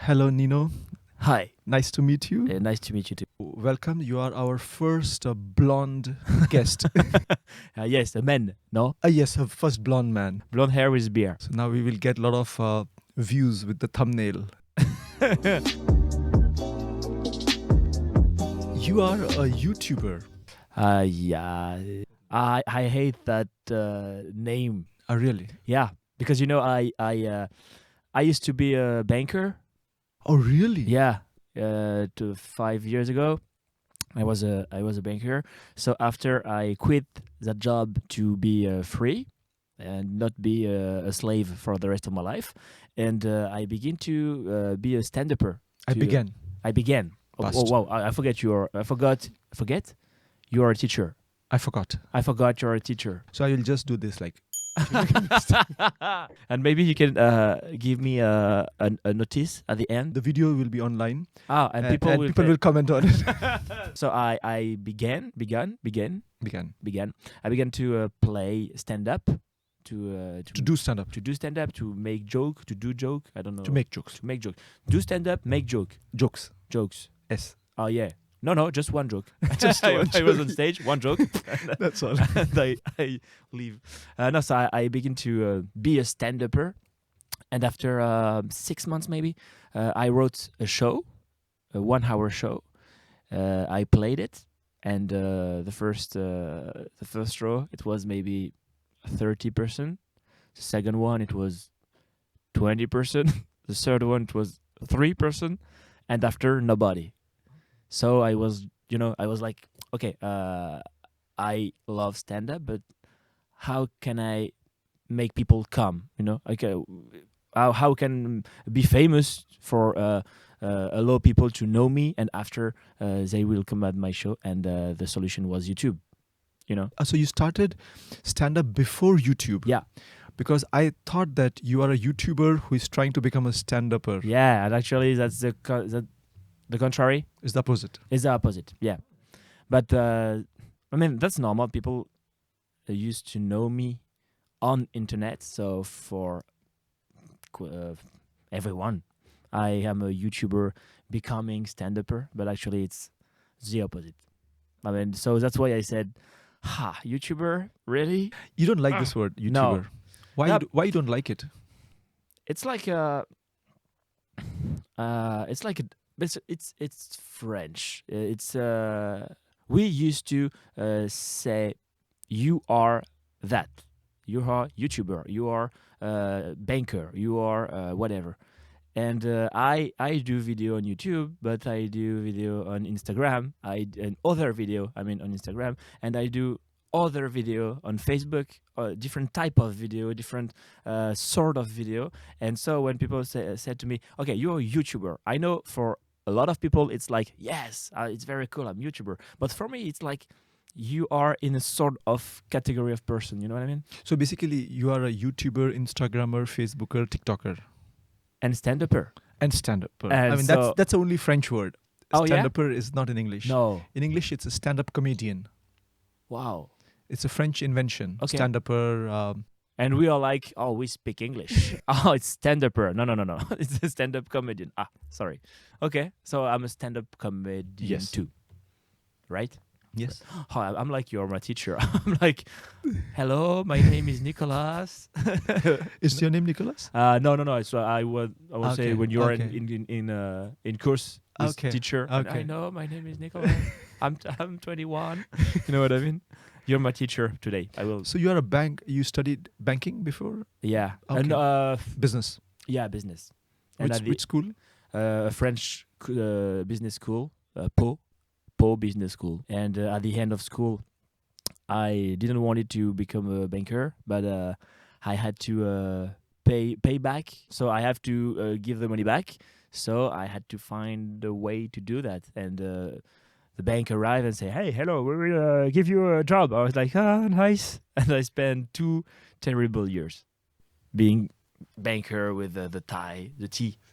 Hello, Nino. Hi. Nice to meet you. Nice to meet you too. Welcome. You are our first blonde guest. Yes, a man, no? Yes, our first blonde man. Blonde hair with beard. So now we will get a lot of views with the thumbnail. You are a YouTuber. Yeah. I hate that name. Oh, really? Yeah, because I used to be a banker. Oh, really? Yeah. 5 years ago, I was a banker. So after I quit that job to be free and not be a slave for the rest of my life, and I began to be a stand-upper. I began. Oh, wow! I forget Forget. You are a teacher. I forgot. I forgot you're a teacher. So I will just do this like. And maybe you can give me a notice at the end. The video will be online. And people will comment on it. So I began. I began to play stand-up. To do stand-up. To do stand-up, to make joke, to do joke. I don't know. To make jokes. Do stand-up, make joke. Jokes. Yes. Oh, yeah. No, just one joke. Just I was on stage, one joke. That's all. And I leave. So I begin to be a stand-upper. And after 6 months maybe, I wrote a show, a 1-hour show. I played it. And the first row, it was maybe 30%. The second one, it was 20%. The third one, it was 3%. And after, nobody. So I was like, okay, I love stand-up, but how can I make people come? Okay, how can be famous for allow people to know me, and after they will come at my show, and the solution was YouTube. So you started stand-up before YouTube? Yeah. Because I thought that you are a YouTuber who is trying to become a stand-upper. Yeah, and actually that's the contrary. Is the opposite. It's the opposite, yeah. But, that's normal. People used to know me on internet. So for everyone, I am a YouTuber becoming stand-upper. But actually, it's the opposite. So that's why I said, YouTuber? Really? You don't like this word, YouTuber? No. Why you don't like it? It's like it's French. We used to say you are that. You are YouTuber. You are banker. You are whatever. And I do video on YouTube, but I do video on Instagram. On Instagram, and I do other video on Facebook, different type of video, different sort of video. And so when people said to me, okay, you're a YouTuber, I know for a lot of people it's like, yes, it's very cool, I'm a YouTuber. But for me, it's like you are in a sort of category of person, you know what I mean? So basically, you are a YouTuber, Instagrammer, Facebooker, TikToker. And stand-upper. And stand-upper. And that's only French word. Stand-upper is not in English. No. In English, it's a stand-up comedian. Wow. It's a French invention. Okay. Stand-upper. And we are like, we speak English. It's stand-upper. No. It's a stand-up comedian. Sorry. Okay, so I'm a stand-up comedian too. Right? Yes. I'm like, you're my teacher. I'm like, hello, my name is Nicolas. Is your name Nicolas? No. So I would say when you're in course with teacher. Okay. I know, my name is Nicolas. I'm 21. You know what I mean? You're my teacher today. I will. So you are You studied banking before? Yeah. Okay. And business. Yeah, business. Which school? French business school, Po Business School. And at the end of school, I didn't want it to become a banker, but I had to pay back. So I have to give the money back. So I had to find a way to do that. And the bank arrived and say, hey, hello, we will give you a job. I was like, nice. And I spent 2 terrible years being banker with the tie, the tie,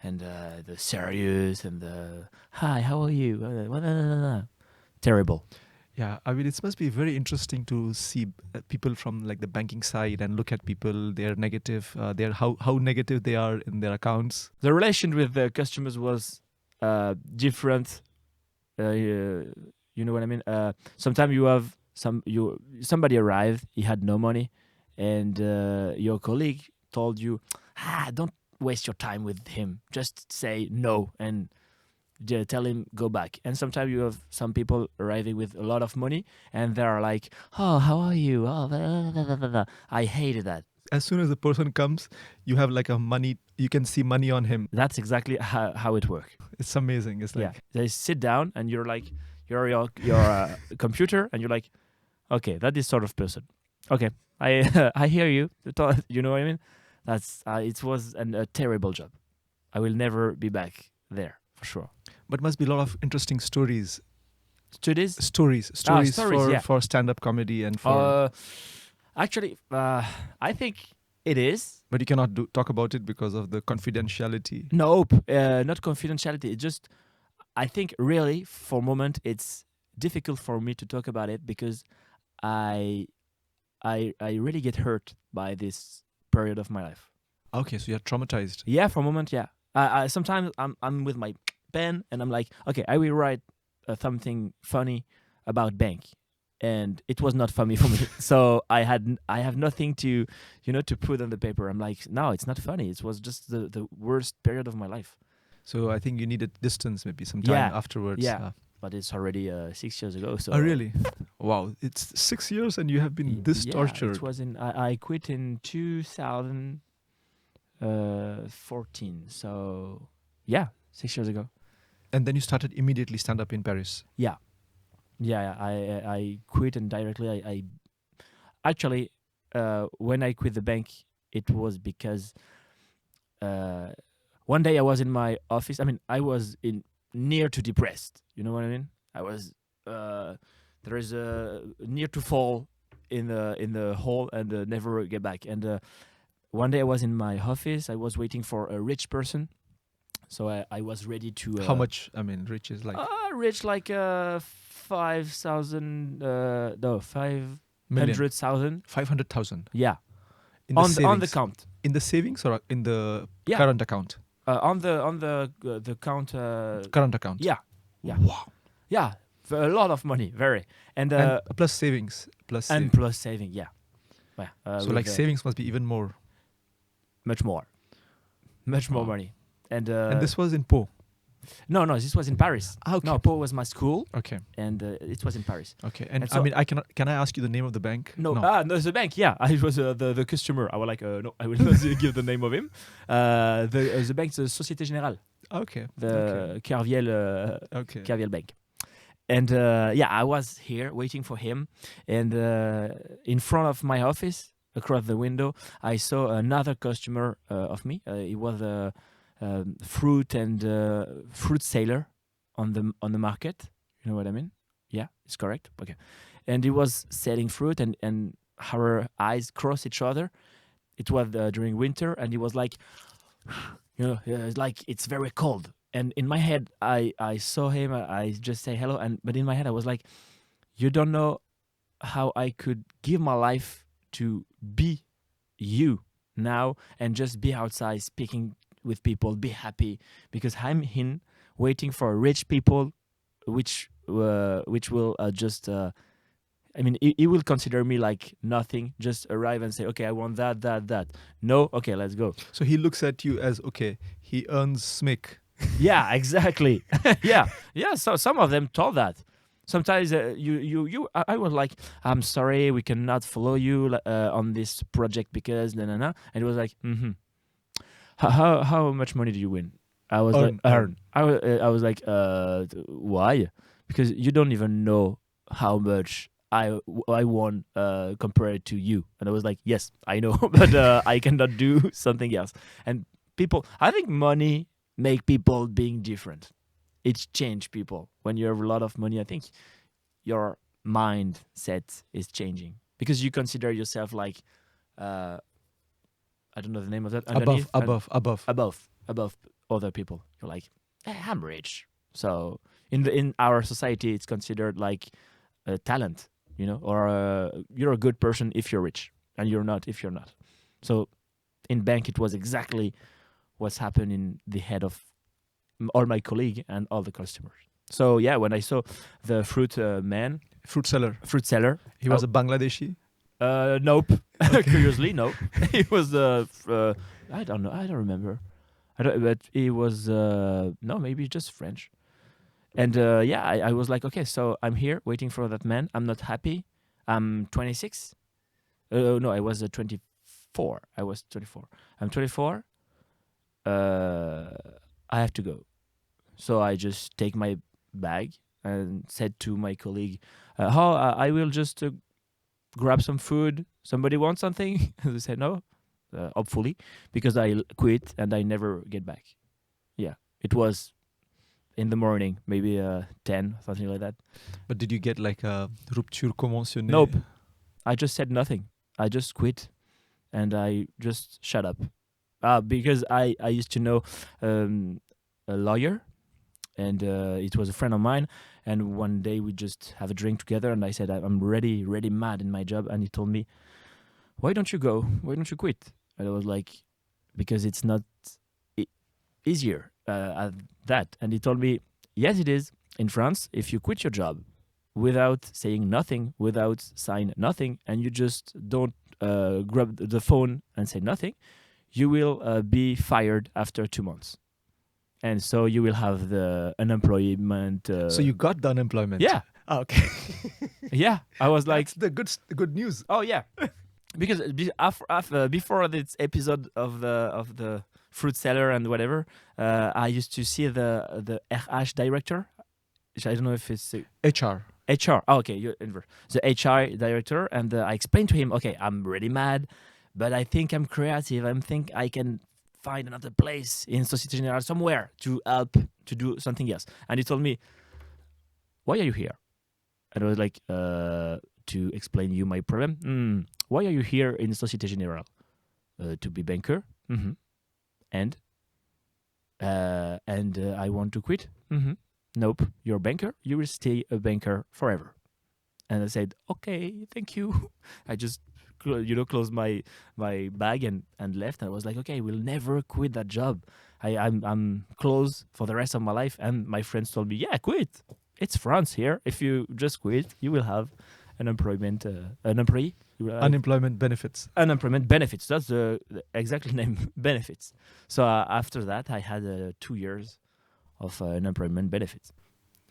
and the serious and the hi, how are you? Terrible. Yeah, I mean, it must be very interesting to see people from like the banking side and look at people, their negative, their how negative they are in their accounts. The relation with the customers was different. You know what I mean? Sometimes you have somebody arrived, he had no money, and your colleague told you, don't waste your time with him. Just say no and tell him go back. And sometimes you have some people arriving with a lot of money, and they're like, "Oh, how are you? Oh, blah, blah, blah, blah, blah." I hated that. As soon as the person comes, you have like a money. You can see money on him. That's exactly how it works. It's amazing. It's like They sit down, and you're like, you're your computer, and you're like, okay, that is sort of person. Okay, I I hear you. You know what I mean? That's it was a terrible job. I will never be back there for sure. But must be a lot of interesting stories. Studies? Stories stories, for yeah. for stand-up comedy and for. Actually, I think it is. But you cannot talk about it because of the confidentiality. Nope, not confidentiality. It just, I think, really, for a moment, it's difficult for me to talk about it because I really get hurt by this period of my life. Okay, so you're traumatized. Yeah, for a moment, yeah. Sometimes I'm with my pen and I'm like, okay, I will write something funny about bank, and it was not funny for me. So I have nothing to to put on the paper. I'm like, no, it's not funny. It was just the worst period of my life. So I think you needed distance maybe some time afterwards. Yeah. But it's already 6 years ago. So. Oh really? Wow, it's 6 years and you have been this tortured. It was I quit in 2014. So yeah, 6 years ago. And then you started immediately stand up in Paris. Yeah. I quit and directly I actually when I quit the bank, it was because one day I was in my office. I mean, I was near to depressed. You know what I mean? I was there is near to fall in the hole and never get back. And one day I was in my office. I was waiting for a rich person. So I was ready to. How much? I mean, rich is like. Rich like 5,000. No, 500,000. 500,000. Yeah. On the count. In the savings or in the current account? On the count. Current account. Yeah. Wow. Yeah, a lot of money, very. And plus savings, plus saving. Yeah. So like savings must be even more. Much more money. And this was in Pau. No, this was in Paris. Okay. No, Pau was my school. Okay. And it was in Paris. Okay. And so, I mean, can I ask you the name of the bank? No. No, the bank. Yeah, I was the customer. I was like, no, I will not give the name of him. The bank's Société Générale. Okay. The Kerviel Bank. And I was here waiting for him. And in front of my office, across the window, I saw another customer of me. He was a fruit seller on the market. You know what I mean? Yeah, it's correct. Okay. And he was selling fruit, and our eyes crossed each other. It was during winter, and he was like, like it's very cold. And in my head, I saw him. I just say hello, but in my head, I was like, you don't know how I could give my life to be you now and just be outside speaking with people, be happy, because I'm in waiting for rich people, which will just. I mean, he will consider me like nothing. Just arrive and say, okay, I want that. No, okay, let's go. So he looks at you as, okay, he earns smick. Yeah, exactly. yeah. So some of them told that. Sometimes I was like, I'm sorry, we cannot follow you on this project because and it was like, How much money do you win? I was earn. I was like, why? Because you don't even know how much I won compared to you. And I was like, yes, I know, but I cannot do something else. And people, I think money make people being different. It change people. When you have a lot of money, I think your mindset is changing because you consider yourself like, I don't know the name of that. Above other people. You're like, I'm rich. So in our society, it's considered like talent, you know, or you're a good person if you're rich, and you're not if you're not. So in bank, it was exactly what's happened in the head of all my colleague and all the customers. So yeah, when I saw the fruit Fruit seller. He was a Bangladeshi. Nope. Curiously, no. He was I don't know. I don't remember. But he was no, maybe just French. And yeah, I was like, okay, so I'm here waiting for that man. I'm not happy. I'm 26. No, I was 24. I was 24. I'm 24. I have to go. So I just take my bag and said to my colleague, I will just grab some food. Somebody want something? They said no, hopefully, because I quit and I never get back. Yeah, it was in the morning, maybe 10, something like that. But did you get like a rupture conventionnelle? Nope. I just said nothing. I just quit and I just shut up. Because I used to know a lawyer, and it was a friend of mine. And one day we just have a drink together, and I said, I'm really mad in my job. And he told me, why don't you go? Why don't you quit? And I was like, because it's not easier at that. And he told me, yes, it is. In France, if you quit your job without saying nothing, without sign nothing, and you just don't grab the phone and say nothing, you will be fired after 2 months. And so you will have the unemployment. So you got the unemployment? Yeah. Oh, okay. Yeah. I was like, that's the good news. oh yeah. Because before this episode of the fruit seller and whatever, I used to see the RH director. Which I don't know if it's HR. HR. Oh, okay, you're the HR director, and I explained to him, okay, I'm really mad, but I think I'm creative. I think I can find another place in Société Générale somewhere to help to do something else. And he told me, why are you here? And I was like, to explain you my problem. Why are you here in Société Générale? To be banker. Mm-hmm. And I want to quit. Mm-hmm. Nope, you're a banker. You will stay a banker forever. And I said, okay, thank you. I just closed my bag and left. I was like, okay, we'll never quit that job. I'm close for the rest of my life. And my friends told me, yeah, quit. It's France here. If you just quit, you will have unemployment benefits. Unemployment benefits. That's the exact name, benefits. So after that, I had 2 years of unemployment benefits.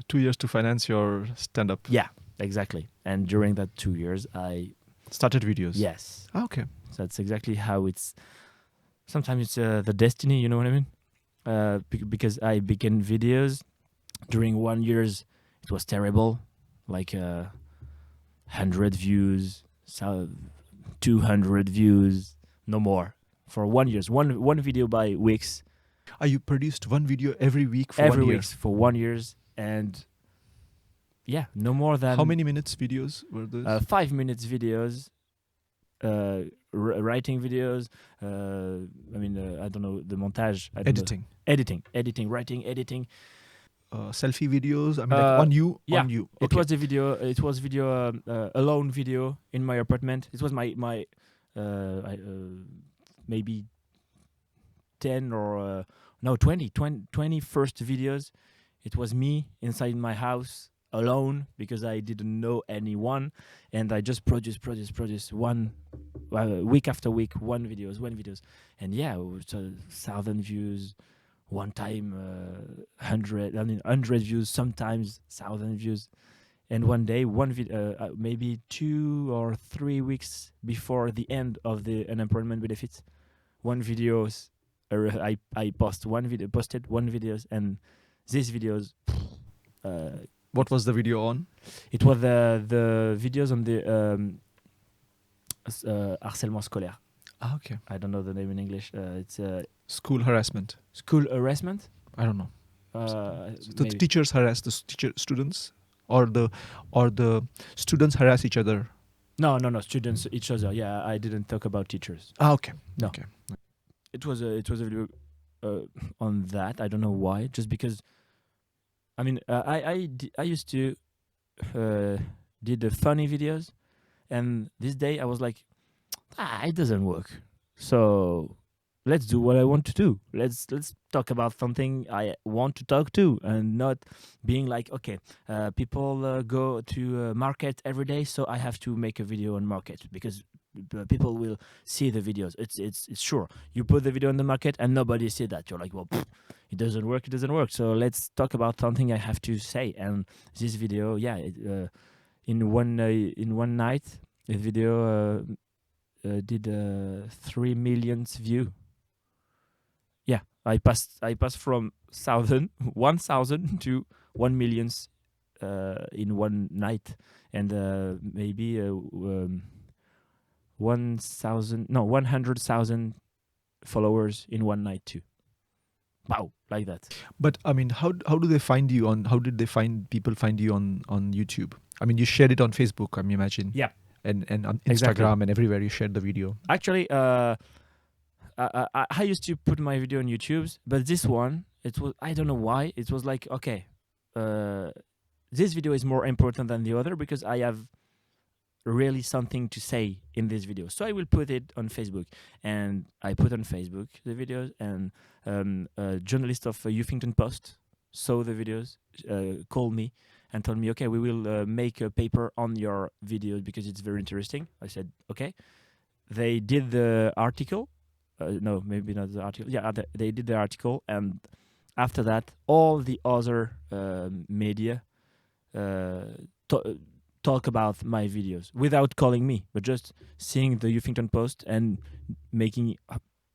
2 years to finance your stand-up. Yeah, exactly. And during that 2 years, I started videos. Yes. Oh, okay. So that's exactly how it's. Sometimes it's the destiny. You know what I mean? Because I began videos during 1 year. It was terrible, like 100 views, 200 views, no more for 1 year. One video by weeks. You produced one video every week for 1 year? Every week for 1 year, and yeah, no more than. How many minutes videos were those? 5 minutes videos, writing videos. I don't know the montage. Editing, writing, editing. Selfie videos. I mean, like on you. Yeah, on you. It Okay. was a video. It was video, alone video in my apartment. It was my maybe 10 or 20 first videos. It was me inside my house alone because I didn't know anyone, and I just produce one week after week, one videos, and yeah, 1,000 views one time, 100 views, sometimes 1,000 views. And one day, one video, maybe 2 or 3 weeks before the end of the unemployment benefits, one video, I posted one video, and these videos. What was the video on? It was the videos on the harcèlement scolaire. Ah, okay. I don't know the name in English. It's school harassment. School harassment? I don't know. The teachers harass the students, or the students harass each other. No, students each other. Yeah, I didn't talk about teachers. Ah, okay. No. Okay. It was a video on that. I don't know why. Just because. I mean, I used to did the funny videos, and this day I was like, it doesn't work. So let's do what I want to do. Let's talk about something I want to talk to, and not being like, okay, people go to market every day, so I have to make a video on market because people will see the videos. It's sure you put the video on the market and nobody see that. You're like, well, it doesn't work. It doesn't work. So let's talk about something I have to say. And this video, in one night, the video did 3 million view. Yeah, I passed from 1,000 to 1 million in one night, and maybe 100,000 followers in one night too. Wow, like that. But I mean, how do they find you on? How did they find people find you on YouTube? I mean, you shared it on Facebook, I imagine. Yeah. And on Instagram Exactly. and everywhere you shared the video. Actually, I used to put my video on YouTube, but this one, it was, I don't know why, it was like, okay, this video is more important than the other because I have really something to say in this video. So I will put it on Facebook, and I put on Facebook the videos, and a journalist of Huffington Post saw the videos, called me and told me, okay, we will make a paper on your videos because it's very interesting. I said, okay. They did the article. No, maybe not the article. Yeah, they did the article, and after that, all the other media talk about my videos without calling me, but just seeing the Huffington Post and making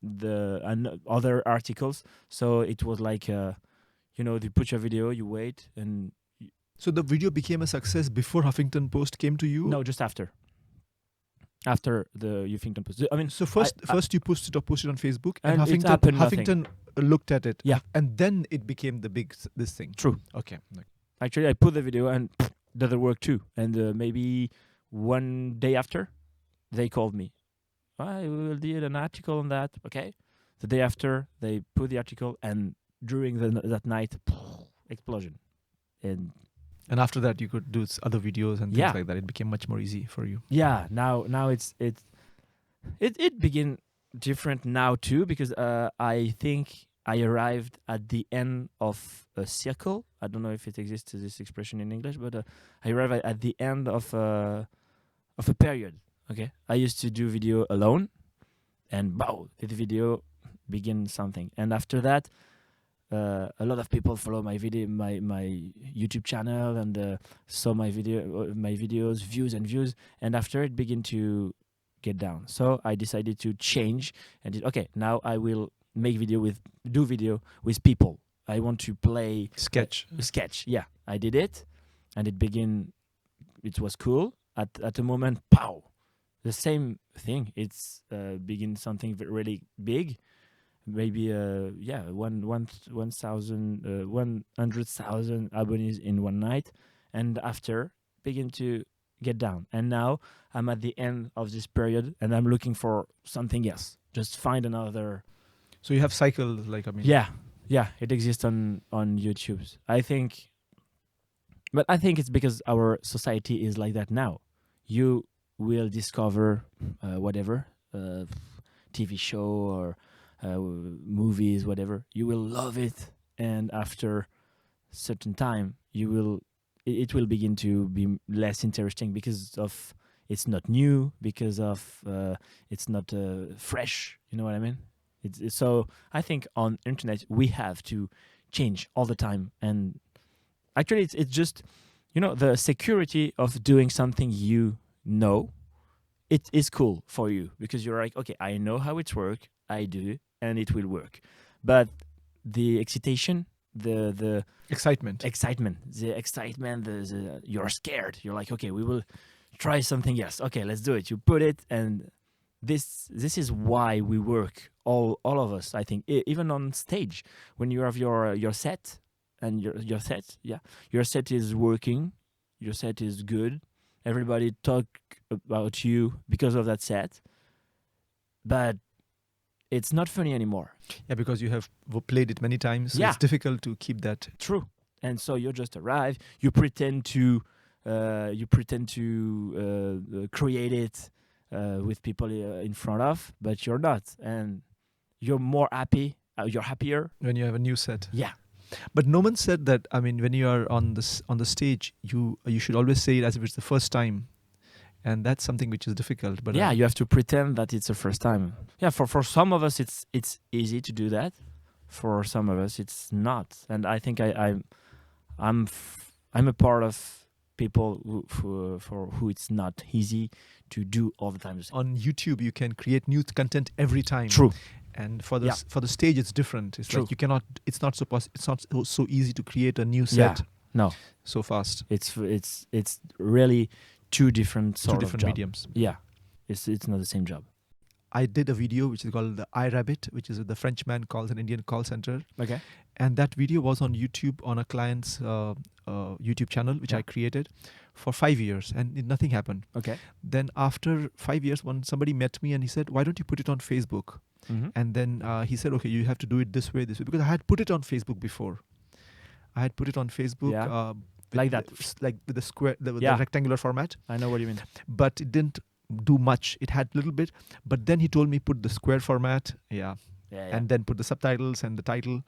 the other articles. So it was like, you put your video, you wait, and So the video became a success before Huffington Post came to you? no, just after. After the Huffington Post. I mean, So first you posted on Facebook, and And it happened nothing. Huffington looked at it. Yeah. And then it became this thing. True. Okay. Actually, I put the video and doesn't work too. And maybe one day after, they called me. We will do an article on that. Okay. The day after, they put the article, and during that night, explosion. And after that, you could do other videos and things Yeah. like that. It became much more easy for you. Yeah, now it begin different now too, because I think I arrived at the end of a circle. I don't know if it exists, this expression in English, but I arrived at the end of a period. Okay, I used to do video alone, and the video begin something, and after that, a lot of people follow my video, my YouTube channel, and saw my videos, views, and after it began to get down. So I decided to change and now I will do video with people. I want to play Sketch. sketch. Yeah, I did it, and it was cool. At a moment, the same thing. It's begin something really big. Maybe 100,000 abonnees in one night, and after begin to get down. And now I'm at the end of this period, and I'm looking for something else. Just find another. So you have cycles, Yeah, it exists on YouTube. I think it's because our society is like that now. You will discover whatever TV show or movies, whatever. You will love it, and after certain time, it will begin to be less interesting because of it's not new, because of it's not fresh. You know what I mean? So I think on internet we have to change all the time, and actually it's just the security of doing something it is cool for you, because you're like, okay, I know how it's work, I do it, and it will work. But the excitation, the excitement, you're scared. You're like, okay, we will try something else. Okay, let's do it. You put it, and this is why we work. All of us, I think, even on stage, when you have your set, and your set is working, your set is good. Everybody talk about you because of that set, but it's not funny anymore. Yeah, because you have played it many times. So Yeah. It's difficult to keep that. True. And so you just arrive, you pretend to You pretend to create it with people in front of, but you're not, and you're more happy. You're happier when you have a new set. Yeah. But no one said that. I mean, when you are on the stage, you should always say it as if it's the first time, and that's something which is difficult. But yeah, you have to pretend that it's the first time. Yeah, for some of us, it's easy to do that. For some of us, it's not, and I think I'm a part of people for who it's not easy to do all the time. On YouTube, you can create new content every time. True. And for the stage, it's different. It's True. like you cannot. It's not so easy to create a new set. No. So fast. It's really two different mediums. Yeah, it's not the same job. I did a video which is called the iRabbit, which is the Frenchman calls an Indian call center. Okay. And that video was on YouTube on a client's YouTube channel, which I created for 5 years, and nothing happened. Okay. Then after 5 years, when somebody met me and he said, "Why don't you put it on Facebook?" Mm-hmm. And then he said, "Okay, you have to do it this way," because I had put it on Facebook before. I had put it on Facebook. Yeah. Like that. Like with the square, the rectangular format. I know what you mean. But it didn't do much. It had a little bit. But then he told me put the square format. Yeah. And then put the subtitles and the title.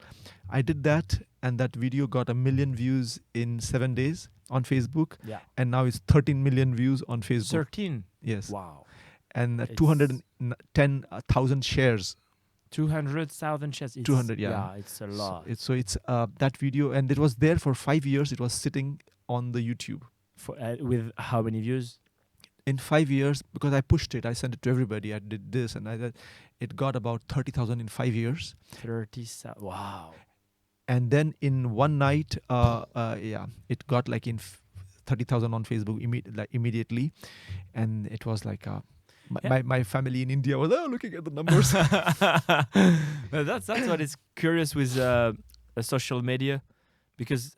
I did that, and that video got 1 million views in 7 days on Facebook. Yeah. And now it's 13 million views on Facebook. 13? Yes. Wow. And 210,000 shares. 200,000 shares. 200, yeah. Yeah, it's a lot. So it's that video, and it was there for 5 years. It was sitting on the YouTube. With how many views? In 5 years, because I pushed it, I sent it to everybody. I did this, and it got about 30,000 in 5 years. 30,000. Wow. And then in one night, it got like 30,000 on Facebook immediately, and it was like my family in India was looking at the numbers. That's what is curious with social media, because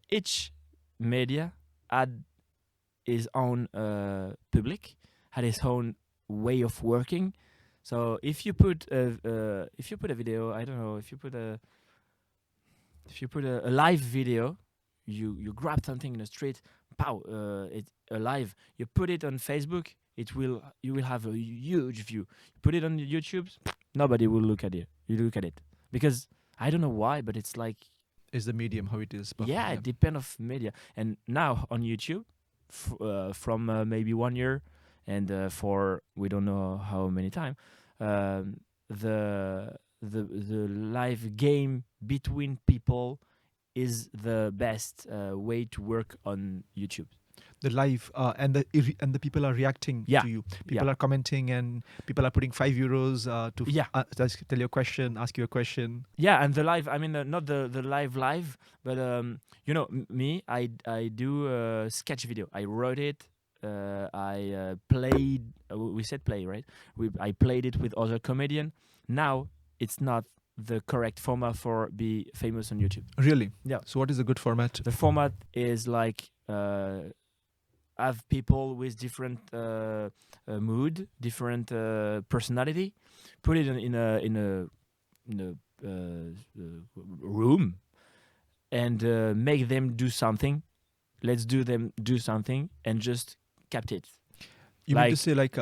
each media had his own public, had his own way of working. So if you put a video, I don't know, if you put a live video, you grab something in the street, pow, it's alive. You put it on Facebook, you will have a huge view. You put it on YouTube, nobody will look at it. You look at it because I don't know why, but it's like it's the medium how it is. Yeah, it depends of media. And now on YouTube, from maybe 1 year and for we don't know how many time, the live game between people is the best way to work on YouTube. The live and the people are reacting to you. People are commenting, and people are putting €5 to tell you a question, ask you a question. Yeah, and the live. I mean, not the live, but me. I do a sketch video. I wrote it. I played. We said play, right? I played it with other comedian. Now it's not the correct format for be famous on YouTube. Really? Yeah. So what is a good format? The format is like have people with different mood, different personality, put it in a room, and make them do something. Let's them do something and just capture it. You mean to say like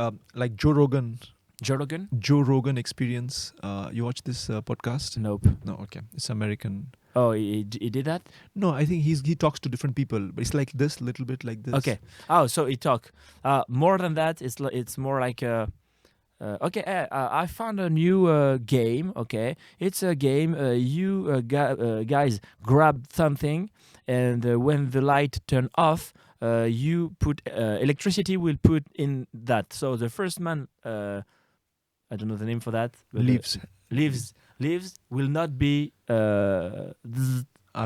Joe Rogan? Joe Rogan Experience. You watch this podcast? Nope. No, okay. It's American. Oh, he did that? No, I think he talks to different people, but it's like this, little bit like this. Okay. Oh, so he talk. More than that, it's more like I found a new game. Okay, it's a game. You guys grab something, and when the light turn off, you put electricity will put in that. So the first man, I don't know the name for that. But leaves will not be. Will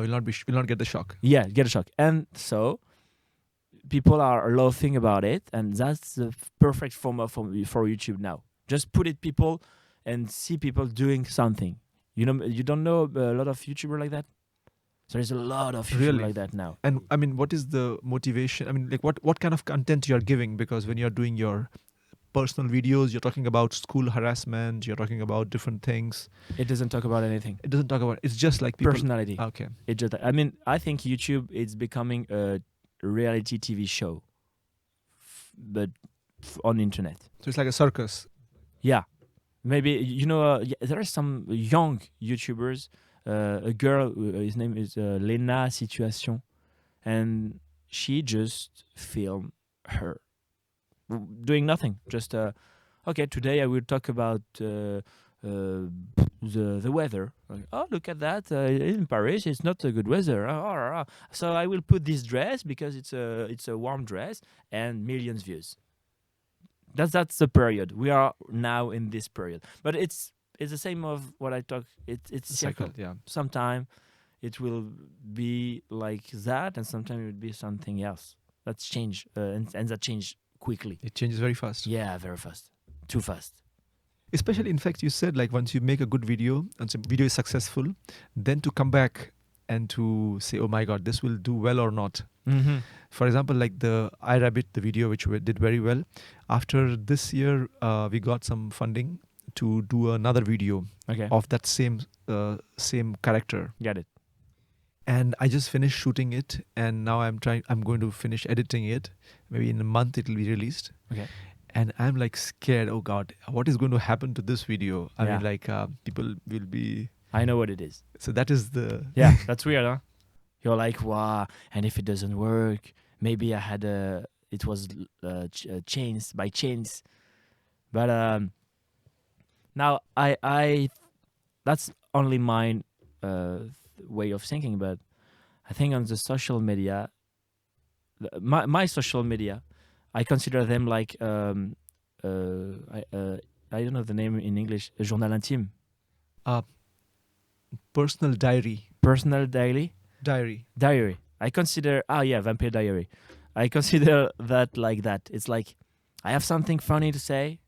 not get the shock. Yeah, get a shock, and so people are laughing about it, and that's the perfect format for YouTube now. Just put it people and see people doing something. You don't know a lot of YouTuber like that. So there's a lot of YouTuber like that now. And I mean, what is the motivation? I mean, like what kind of content you are giving? Because when you're doing your personal videos, you're talking about school harassment, you're talking about different things. It doesn't talk about anything. It doesn't talk about, it's just like people. Personality. Okay. I think YouTube is becoming a reality TV show, but on internet. So it's like a circus. Yeah, maybe there are some young YouTubers. A girl, his name is Lena Situation, and she just filmed her doing nothing. Just okay, today I will talk about the weather. Like, oh, look at that! In Paris, it's not a good weather. So I will put this dress because it's a warm dress, and millions views. That's the period we are now in this period. But it's the same of what I talk. It's Cycle, yeah. Sometime it will be like that, and sometimes it will be something else. That's change, and that change quickly. It changes very fast. Yeah, very fast. Too fast. Especially, in fact, you said like once you make a good video and the video is successful, then to come back and to say, oh my God, this will do well or not. Mm-hmm. For example, like the iRabbit, the video which did very well. After this year, we got some funding to do another video of that same character. Got it. And I just finished shooting it, and now I'm going to finish editing it. Maybe in a month it will be released. Okay. And I'm like scared. Oh God, what is going to happen to this video? I mean, like people will be. I know what it is. So that is the. Yeah, that's weird, huh? You're like, wow. And if it doesn't work, maybe it was changed by chance. But now I that's only my way of thinking. But I think on the social media, my social media, I consider them like I don't know the name in English. Journal intime. Personal diary. Personal diary. Diary. I consider Vampire Diary. I consider that like that. It's like I have something funny to say.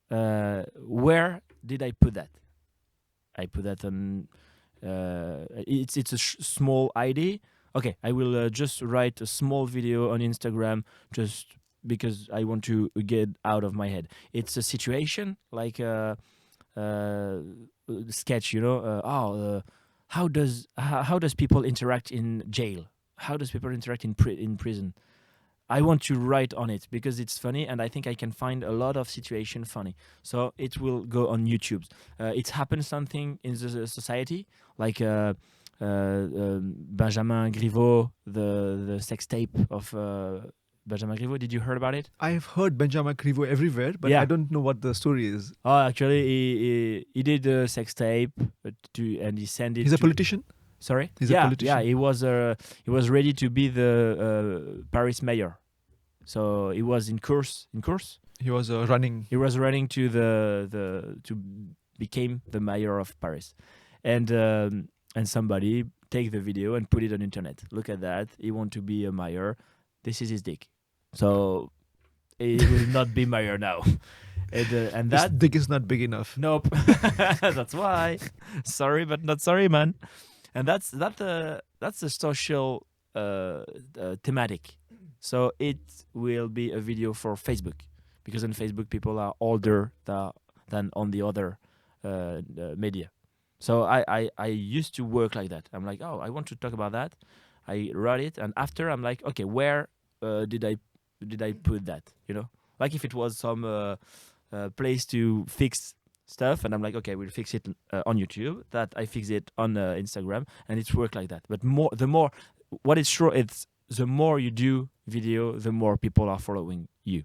Where did I put that? I put that on. It's a small ID. Okay, I will just write a small video on Instagram just because I want to get out of my head. It's a situation like a sketch, how does people interact in jail? How does people interact in prison? I want to write on it because it's funny, and I think I can find a lot of situation funny. So it will go on YouTube. It's happened something in the society, like Benjamin Griveaux, the sex tape of Benjamin Griveaux. Did you heard about it? I have heard Benjamin Griveaux everywhere, but I don't know what the story is. Oh, actually, he did a sex tape and he sent it. He's a politician? Sorry? He's a politician? Yeah, he was ready to be the Paris mayor. So he was in course. He was running. He was running to to become the mayor of Paris, and somebody take the video and put it on internet. Look at that. He want to be a mayor. This is his dick. So he will not be mayor now. And that his dick is not big enough. Nope. That's why. Sorry, but not sorry, man. And that's a social thematic. So it will be a video for Facebook, because on Facebook people are older than on the other media. So I used to work like that. I'm like, oh, I want to talk about that. I write it, and after I'm like, okay, where did I put that? Like if it was some place to fix stuff, and I'm like, okay, we'll fix it on YouTube. That I fix it on Instagram, and it's work like that. But what is true, it's the more you do video, the more people are following you.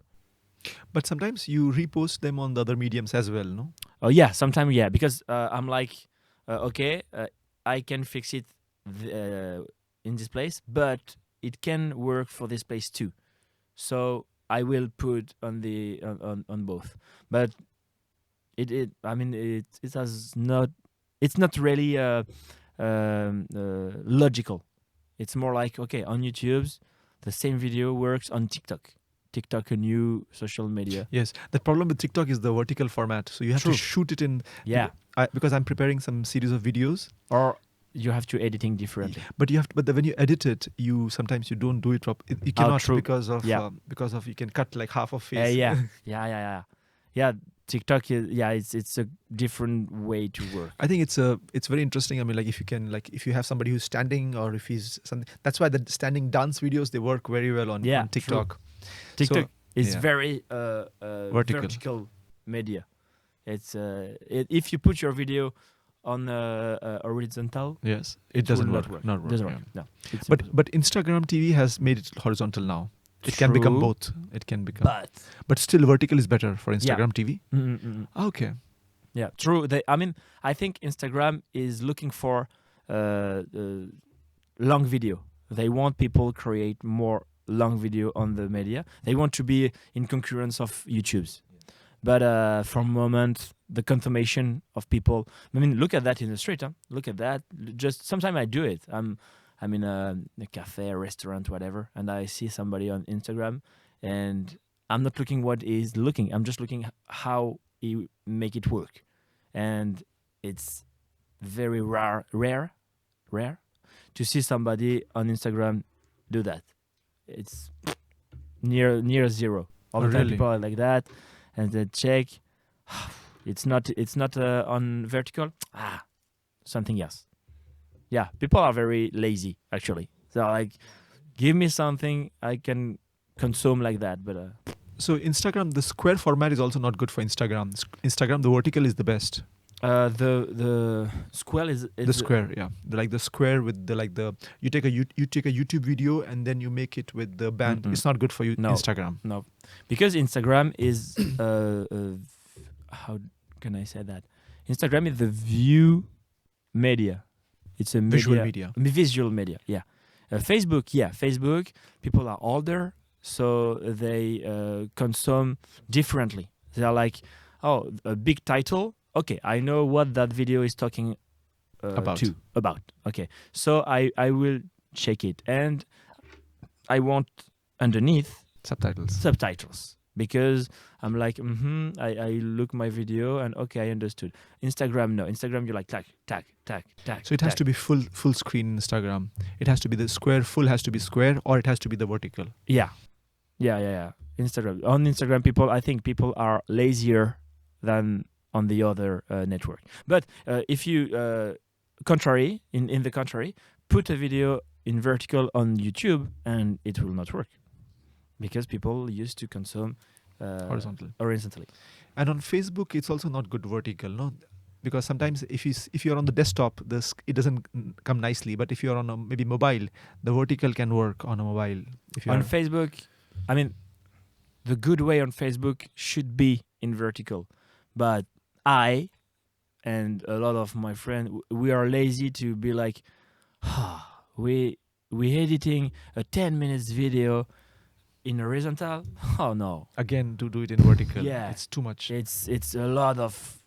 But sometimes you repost them on the other mediums as well, no? Oh yeah, sometimes yeah, because I'm like, okay, I can fix it in this place, but it can work for this place too. So I will put on the on both. But it has not. It's not really logical. It's more like, okay, on YouTube, the same video works on TikTok. TikTok, a new social media. Yes, the problem with TikTok is the vertical format. So you have to shoot it in. Yeah. Because I'm preparing some series of videos. Or you have to editing differently. But when you edit it, sometimes you don't do it properly. You cannot because of you can cut like half of face. Yeah. TikTok is it's a different way to work. I think it's very interesting. I mean, like if you have somebody who's standing or if he's something, that's why the standing dance videos, they work very well on TikTok. True. TikTok is yeah. very vertical media. It's if you put your video on horizontal, yes, it doesn't work. Not work. Doesn't yeah. work. No. But Instagram TV has made it horizontal now. It can become both. It can become. But still, vertical is better for Instagram TV. Okay. Yeah, true. I think Instagram is looking for long video. They want people create more long video on the media. They want to be in concurrence of YouTube's. But for a moment, the confirmation of people. I mean, look at that in the street. Huh? Look at that. Just sometimes I do it. I'm in a cafe, a restaurant, whatever, and I see somebody on Instagram, and I'm not looking what he's looking. I'm just looking how he make it work, and it's very rare to see somebody on Instagram do that. It's near zero. All the time people are like that, and they check. It's not on vertical. Something else. Yeah, people are very lazy, actually. So, like, give me something I can consume like that. But so Instagram, the square format is also not good for Instagram. Instagram, the vertical is the best. The square is the square, yeah. The square with you take a YouTube video and then you make it with the band. It's not good for you. No, Instagram. No, because Instagram is how can I say that? Instagram is the view media. It's a visual media. Visual media, yeah. Facebook, people are older, so they consume differently. They're like, oh, a big title. Okay, I know what that video is talking about. Okay, so I will check it. And I want underneath subtitles. Because I'm like, I look my video and okay, I understood. Instagram, no. Instagram, you're like, tag. So it has to be full screen Instagram. It has to be the square, full has to be square, or it has to be the vertical. Yeah. Instagram. On Instagram, I think people are lazier than on the other network. But if you, in the contrary, put a video in vertical on YouTube and it will not work. Because people used to consume horizontally. And on Facebook, it's also not good vertical, no? Because sometimes if you're on the desktop, it doesn't come nicely. But if you're on maybe mobile, the vertical can work on a mobile. On Facebook, I mean, the good way on Facebook should be in vertical. But I and a lot of my friends, we are lazy to be like, we editing a 10 minutes video in horizontal. Oh no! Again, to do it in vertical, yeah, it's too much. It's a lot of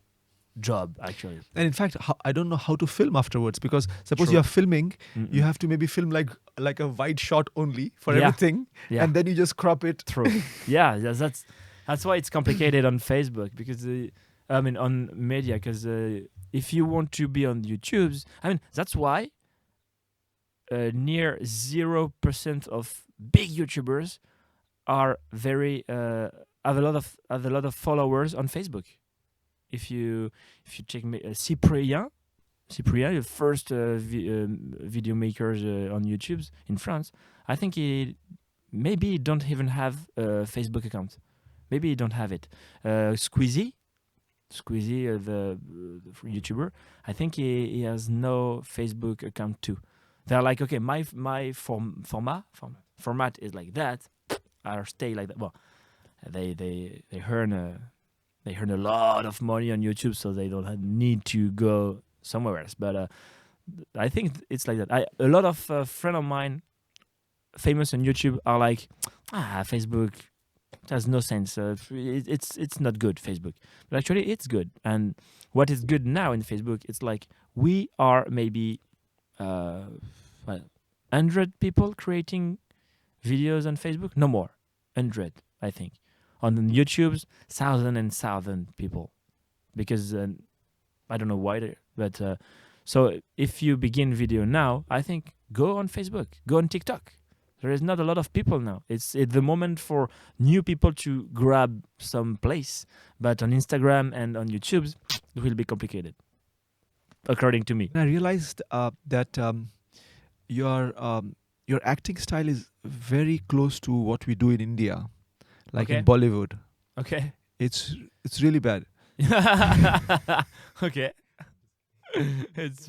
job actually. And in fact, I don't know how to film afterwards, because suppose you are filming, you have to maybe film like a wide shot only for everything, and then you just crop it. True. That's why it's complicated on Facebook, because on media, because if you want to be on YouTube's, that's why near 0% of big YouTubers are very have a lot of followers on Facebook. If you check Cyprien, the first video makers on YouTube in France, I think he don't even have a Facebook account. Maybe he don't have it. Squeezie, the YouTuber, I think he has no Facebook account too. They're like, okay, my format is like that. I'll stay like that. Well, they earn a lot of money on YouTube, so they don't need to go somewhere else. But I think it's like that. A lot of friends of mine, famous on YouTube, are like, Facebook, it has no sense. It's not good, Facebook. But actually, it's good. And what is good now in Facebook, it's like we are maybe 100 people creating videos on Facebook. No more, 100, I think. On YouTube's, 1,000 people, because I don't know why, but so if you begin video now, I think go on Facebook, go on TikTok. There is not a lot of people now. It's the moment for new people to grab some place. But on Instagram and on YouTube, it will be complicated, according to me. I realized that your acting style is very close to what we do in India, like in Bollywood. Okay. It's really bad. Okay. It's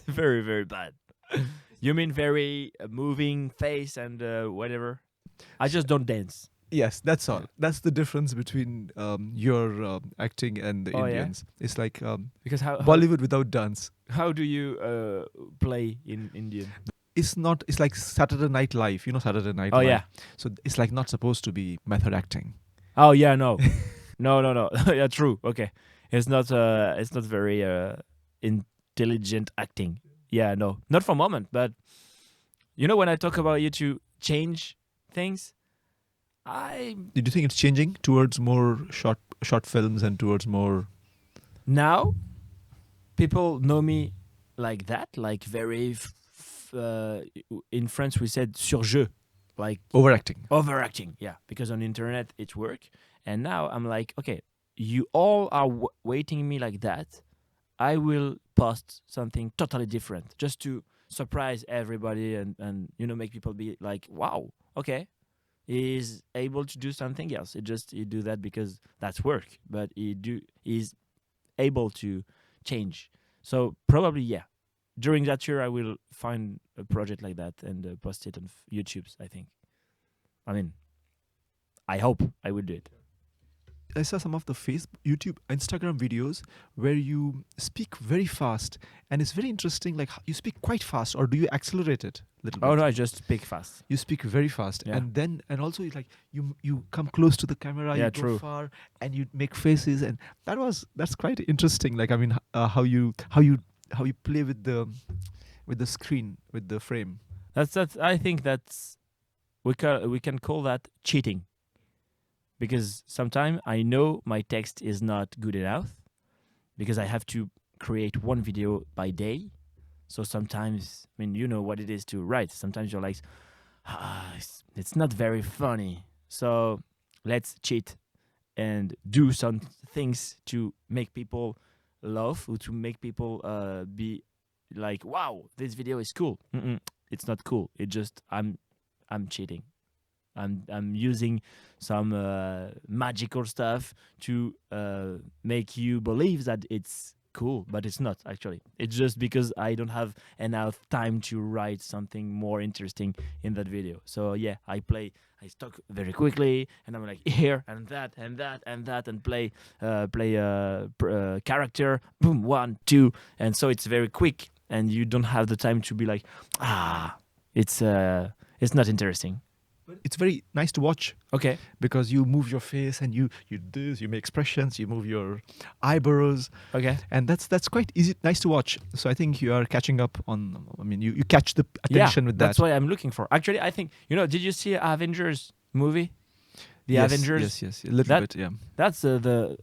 very, very bad. You mean very moving face and whatever? I just don't dance. Yes, that's all. That's the difference between your acting and the Indians. It's like because how Bollywood without dance. How do you play in Indian? It's not. It's like Saturday Night Live. You know Saturday Night Oh Live? yeah. So it's like not supposed to be method acting. Oh yeah, no. No. Yeah, true. Okay. It's not very intelligent acting. Yeah, no. Not for a moment, but you know when I talk about you to change things, Did you think it's changing towards more short films and towards more? Now people know me like that, like very in France we said surjeu, like overacting, yeah, because on internet it work. And now I'm like, okay, you all are waiting me like that, I will post something totally different just to surprise everybody and make people be like, wow, okay, he's able to do something else. He do that because that's work, but he's able to change. So probably, yeah, during that year I will find a project like that and post it on YouTube, I think. I mean, I hope I will do it. I saw some of the Facebook, YouTube, Instagram videos where you speak very fast, and it's very interesting. Like you speak quite fast, or do you accelerate it a little bit? Oh no, I just speak fast. You speak very fast, Yeah. and also like you come close to the camera, Yeah, you true. go far, and you make faces, and that's quite interesting. Like I mean, how you play with the screen, with the frame. That's I think that's we can call that cheating. Because sometimes I know my text is not good enough because I have to create one video by day. So sometimes, I mean, you know what it is to write. Sometimes you're like, it's not very funny. So let's cheat and do some things to make people laugh or to make people be like, wow, this video is cool. It's not cool. It just, I'm cheating. I'm using some magical stuff to make you believe that it's cool, but it's not actually. It's just because I don't have enough time to write something more interesting in that video. So yeah, I talk very quickly, and I'm like here and that and that and that, and play character, boom, 1, 2, and so it's very quick, and you don't have the time to be like, it's not interesting. It's very nice to watch. Okay. Because you move your face and you do this, you make expressions, you move your eyebrows. Okay. And that's quite easy, nice to watch. So I think you are catching up on. I mean, you catch the attention with that. That's what I'm looking for. Actually, I think did you see Avengers movie? Yes, Avengers. Yes, a little bit. Yeah. That's the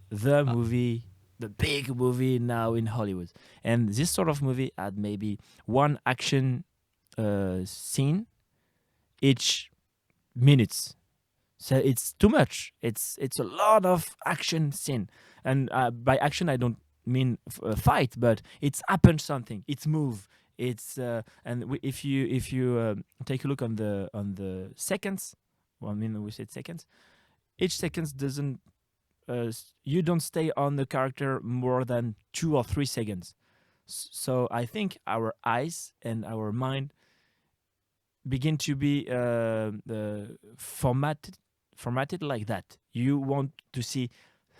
movie, the big movie now in Hollywood. And this sort of movie had maybe one action scene each minutes, so it's too much. It's a lot of action scene, and by action I don't mean fight, but it's happened something. It's move. It's if you take a look on the seconds. Well, I mean, we said seconds. Each seconds doesn't. You don't stay on the character more than 2 or 3 seconds. So I think our eyes and our mind begin to be formatted like that. You want to see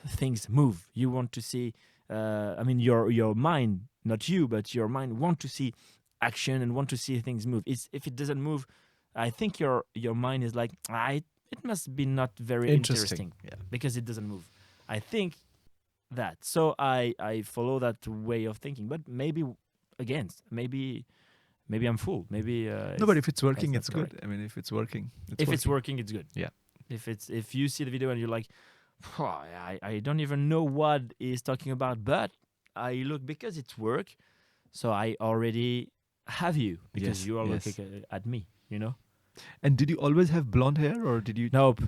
things move. You want to see, your mind, not you, but your mind want to see action and want to see things move. If it doesn't move, I think your mind is like, it must be not very interesting. Yeah. Because it doesn't move. I think that. So I follow that way of thinking, but maybe I'm full. Maybe no, but if it's working, it's it's good. Correct. I mean, if it's working, it's working, it's good. Yeah. If you see the video and you're like, I don't even know what he's talking about, but I look because it's work, so I already have you because you are looking at me. And did you always have blonde hair, or did you Nope.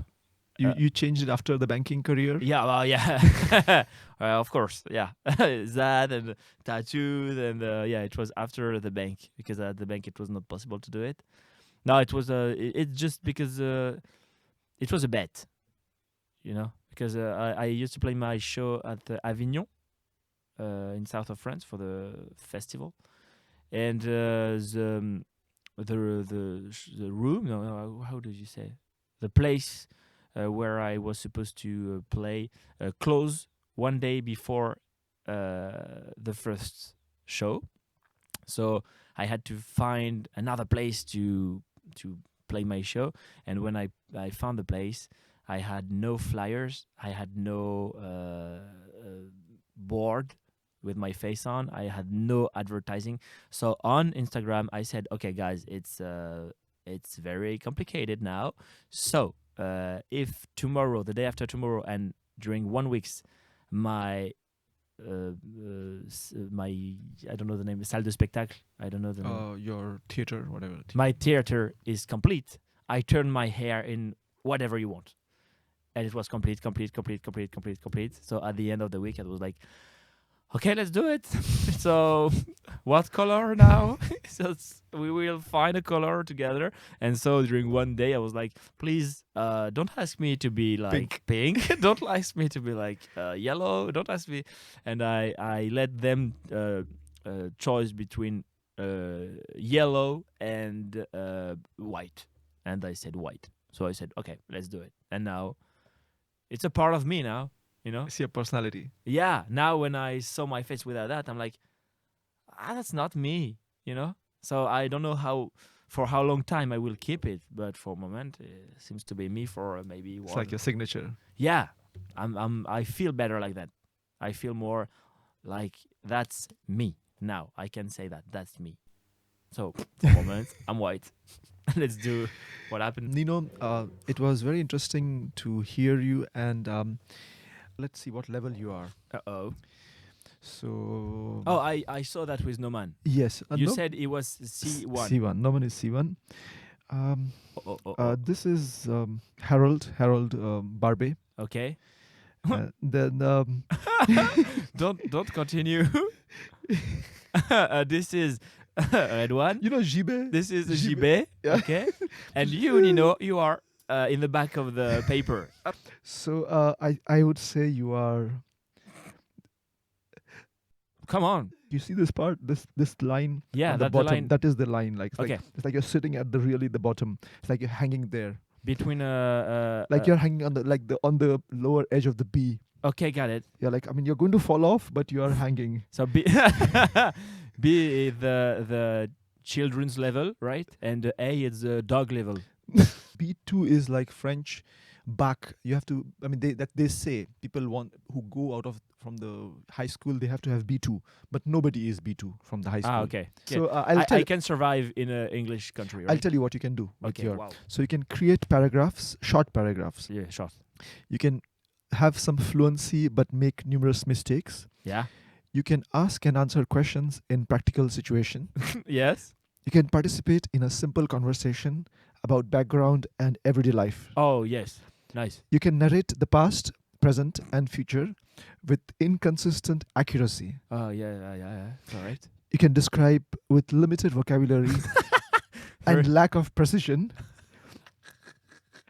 you changed it after the banking career? Yeah, well, yeah. Of course, yeah. That and tattoos and yeah, it was after the bank, because at the bank it was not possible to do it. No, it was it's just because it was a bet, you know, because I used to play my show at Avignon in south of France for the festival, and the room, no, how do you say, the place where I was supposed to play closed one day before the first show, so I had to find another place to play my show. And when I found the place, I had no flyers, I had no board with my face on, I had no advertising. So on Instagram I said, okay guys, it's very complicated now, so if tomorrow, the day after tomorrow, and during 1 week, my my, I don't know the name, salle de spectacle, I don't know the name. Your theater, whatever. My theater is complete, I turn my hair in whatever you want. And it was complete. So at the end of the week, I was like, okay, let's do it. So what color now? So we will find a color together. And so during one day, I was like, please don't ask me to be like pink. Don't ask me to be like yellow. Don't ask me. And I let them choose between yellow and white. And I said white. So I said, okay, let's do it. And now it's a part of me now. You know? It's your personality. Yeah. Now when I saw my face without that, I'm like, that's not me, you know? So I don't know for how long time I will keep it, but for a moment, it seems to be me for maybe one. It's like your signature. Yeah. I feel better like that. I feel more like that's me now. I can say that's me. So for a moment, I'm white. Let's do what happened. Nino, it was very interesting to hear you, and let's see what level you are. Uh-oh. So... Oh, I saw that with Noman. Yes. You said it was C1. C1. Noman is C1. This is Harold Barbe. Okay. Then don't continue. This is Red One. You know Jibe? This is Jibe. Yeah. Okay. And you, Nino, you are in the back of the paper. So I would say you are... Come on. You see this part, this line? Yeah, on the that's bottom. the line. That is the line. Like, okay. It's like you're sitting at the bottom. It's like you're hanging there. Between like you're hanging on the lower edge of the B. Okay, got it. Yeah, like, I mean, you're going to fall off, but you are hanging. So B is the children's level, right? And A is the dog level. B2 is like French back. You have to, I mean, they say people who go from the high school, they have to have B2, but nobody is B2 from the high school. Okay. So I can survive in an English country, right? I'll tell you what you can do. Okay, wow. So you can create paragraphs, short paragraphs. Yeah, short. You can have some fluency but make numerous mistakes. Yeah. You can ask and answer questions in practical situation. Yes. You can participate in a simple conversation about background and everyday life. Oh, yes. Nice. You can narrate the past, present, and future with inconsistent accuracy. Oh, yeah. All right. You can describe with limited vocabulary and lack of precision.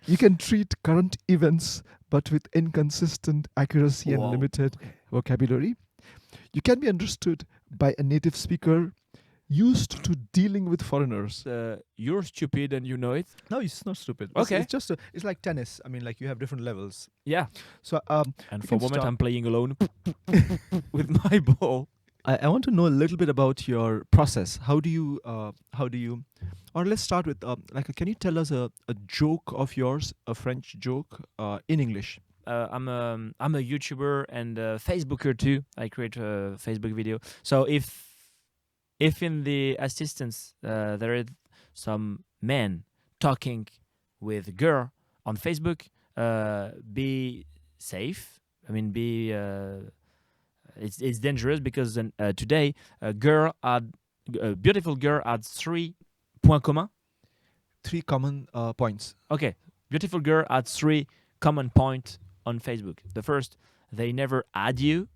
You can treat current events but with inconsistent accuracy and limited vocabulary. You can be understood by a native speaker used to dealing with foreigners. You're stupid and you know it. No, it's not stupid. Okay. It's just it's like tennis. I mean, like you have different levels. Yeah. So and for a moment I'm playing alone with my ball. I want to know a little bit about your process. How do you or let's start with can you tell us a joke of yours, a French joke in English? I'm a YouTuber and a Facebooker too. I create a Facebook video. So if in the assistance there is some man talking with a girl on Facebook, be safe. I mean, it's dangerous because today a beautiful girl had 3 points communs. 3 common points. Okay, beautiful girl had 3 common points on Facebook. The first, they never add you.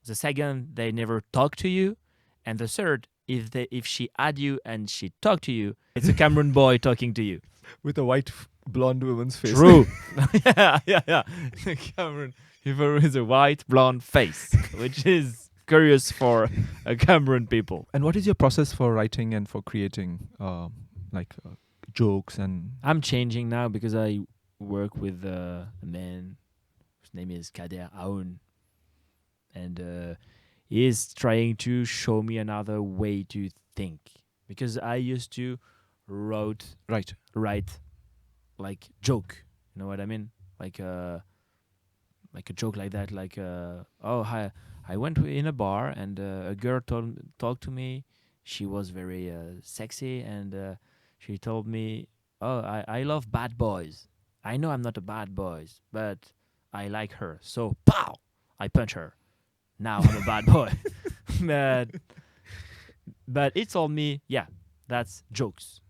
The second, they never talk to you. And the third, if she add you and she talk to you, it's a Cameroon boy talking to you. With a white blonde woman's face. True. yeah. Cameroon people with a white blonde face, which is curious for Cameroon people. And what is your process for writing and for creating jokes? And I'm changing now because I work with a man whose name is Kader Aoun, and he is trying to show me another way to think, because I used to write like joke, you know what I mean, like a joke like that, like I went in a bar and a girl talked to me. She was very sexy, and she told me, oh, I love bad boys. I know I'm not a bad boy, but I like her, so pow, I punch her. Now I'm a bad boy. But it told me, yeah, that's jokes.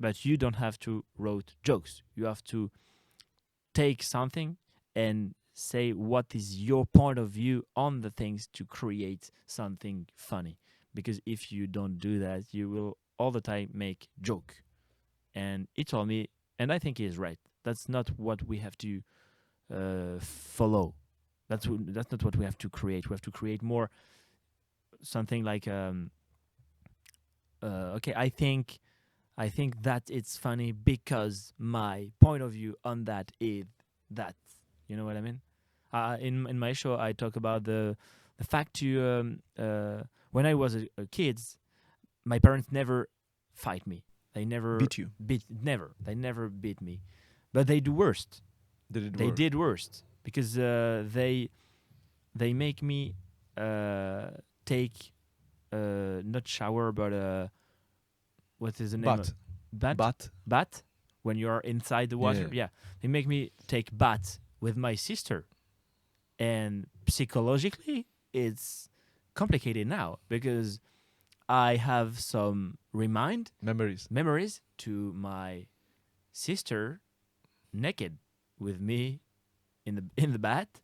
But you don't have to write jokes. You have to take something and say what is your point of view on the things to create something funny. Because if you don't do that, you will all the time make joke. And he told me, and I think he is right. That's not what we have to follow. That's not what we have to create. We have to create more something like okay, I think that it's funny because my point of view on that is that. You know what I mean? In my show, I talk about the fact to when I was a kid, my parents never fight me. They never beat you. They never beat me, but they do worst. They did worst because they make me take not shower but what is the name? Bath when you are inside the water. Yeah. They make me take bath with my sister, and psychologically it's complicated now because I have some memories to my sister naked with me in the bath,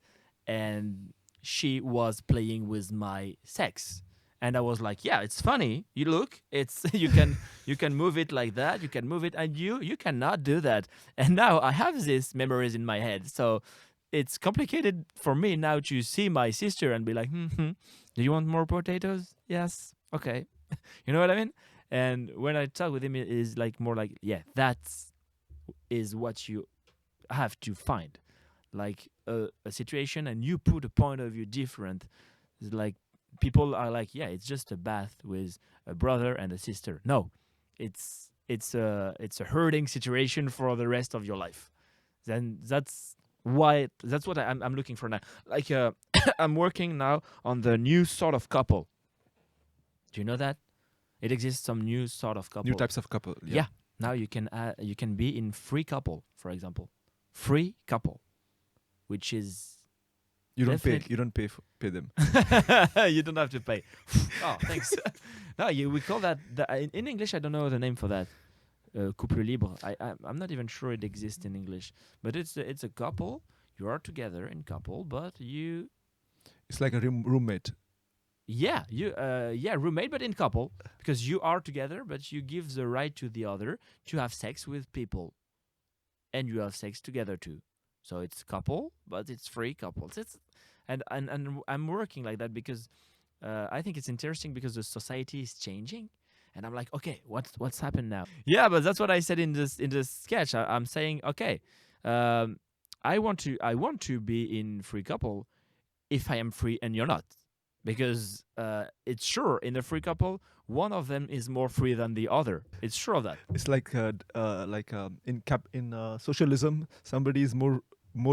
and she was playing with my sex. And I was like, yeah, it's funny. You look, it's you can move it like that. You can move it, and you cannot do that. And now I have these memories in my head, so it's complicated for me now to see my sister and be like, do you want more potatoes? Yes, okay. You know what I mean? And when I talk with him, it is like more like, yeah, that is what you have to find, like a situation, and you put a point of view different. It's like people are like, yeah, it's just a bath with a brother and a sister. No, it's a hurting situation for the rest of your life. Then that's what I'm looking for now. Like I'm working now on the new sort of couple. Do you know that it exists some new sort of couple? New types of couple. Yeah. Now you can be in free couple, for example. Free couple, which is you don't pay them. You don't have to pay. Oh, thanks. No, we call that in English. I don't know the name for that. Couple libre. I'm not even sure it exists in English, but it's a couple. You are together in couple, but you. It's like a roommate. Yeah, roommate, but in couple, because you are together, but you give the right to the other to have sex with people, and you have sex together too. So it's couple, but it's free couples. And I'm working like that because I think it's interesting because the society is changing, and I'm like, okay, what's happened now? Yeah, but that's what I said in this sketch. I'm saying, okay, I want to be in free couple if I am free and you're not. Because it's sure in a free couple, one of them is more free than the other. It's sure of that. It's like in socialism, somebody is more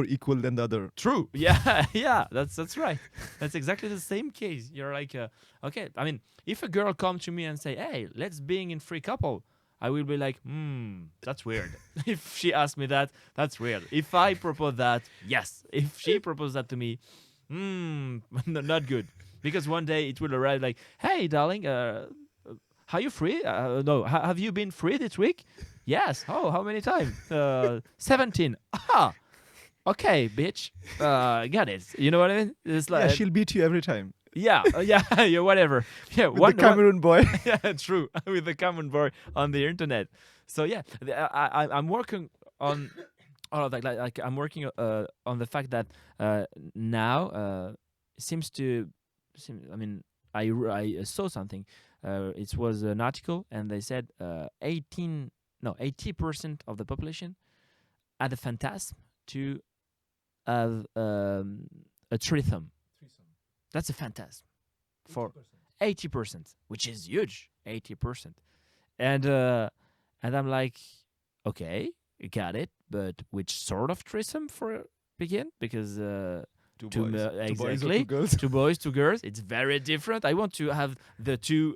equal than the other. True. Yeah. That's right. That's exactly the same case. You're like, okay. I mean, if a girl comes to me and say, "Hey, let's being in free couple," I will be like, that's weird. If she asks me that, that's weird. If I propose that, yes. If she proposed that to me, not good. Because one day it will arrive like, hey, darling, are you free? No, have you been free this week? Yes. Oh, how many times? 17. Ah. Okay, bitch. Got it. You know what I mean? It's like Yeah, she'll beat you every time. yeah, yeah, whatever. Yeah, With the Cameroon boy. yeah, true. With the common boy on the internet. So yeah, I'm working on all of that. Like I'm working on the fact that now seems to I mean I saw something. It was an article and they said 80% of the population had a phantasm to have a threesome. That's a phantasm for 80%, which is huge. 80%, and I'm like, okay, got it, but which sort of threesome for begin? Because Two two boys. ma- Two boys or exactly two girls. two boys, two girls. It's very different. I want to have the two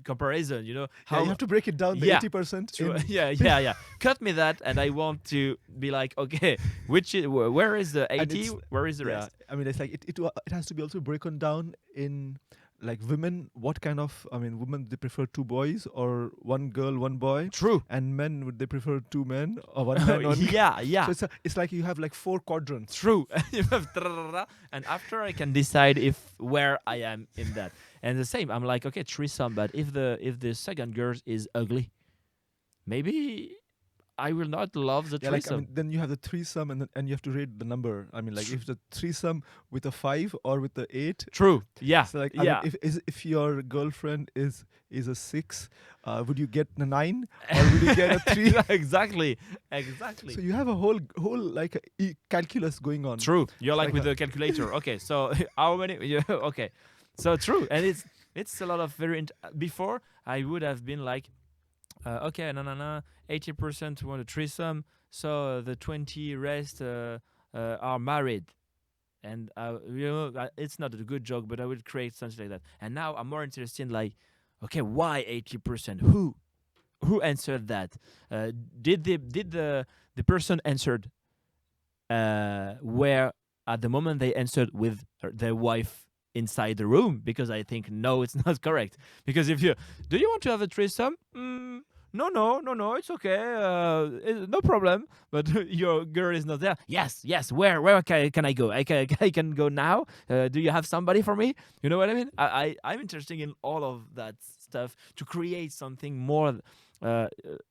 comparison. You know Yeah, you have to break it down. The Yeah. 80%. yeah. Cut me that, and I want to be like, okay, where is the 80? Where is the rest? I mean, it's like it has to be also broken down in like women. What kind of women they prefer two boys or one girl, one boy, True. and men would they prefer two men or one man, one yeah. So it's like you have like 4 quadrants. True. You have and after I can decide where I am in that. And the same, I'm like, okay, threesome, but if the second girl is ugly, maybe I will not love the Yeah, like threesome. then you have the threesome and you have to rate the number. I mean, like if the threesome with a 5 or with the 8. True. Yeah. So like yeah. if your girlfriend is a 6, would you get a 9 or would you get a 3? Exactly. So you have a whole like calculus going on. True. You're like like with the calculator. Okay. So how many? Okay. So true. And it's a lot of before I would have been like, okay, no, 80% want a threesome, so the 20 rest are married. And it's not a good joke, but I would create something like that. And now I'm more interested in like, okay, why 80%? Who answered that? Did the person answered where at the moment they answered with their wife inside the room? Because I think no, it's not correct. Because do you want to have a threesome? No, it's okay, no problem. But your girl is not there. Yes. Where can I go? I can go now. Do you have somebody for me? You know what I mean? I'm interested in all of that stuff to create something more.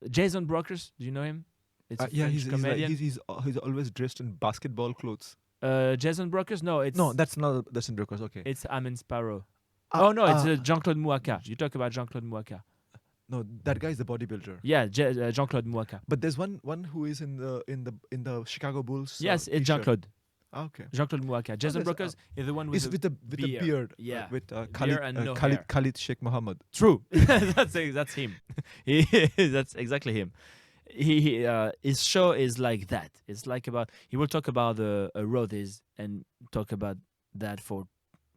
Jason Brokerss, do you know him? It's a French comedian. He's always dressed in basketball clothes. Jason Brokerss? No, that's not Jason Brokerss. Okay, it's Amin Sparrow. It's Jean-Claude Mouaka. You talk about Jean-Claude Mouaka. No, that guy is the bodybuilder. Yeah, Jean-Claude Mouaka. But there's one who is in the Chicago Bulls. Yes, it's Jean-Claude. Okay. Jean-Claude Mouaka. Jason Brokerss is the one with the beard. Yeah. With Beard and no hair. Khalid Sheikh Mohammed. True. That's him. That's exactly him. His show is like that. It's like he will talk about the roadies and talk about that for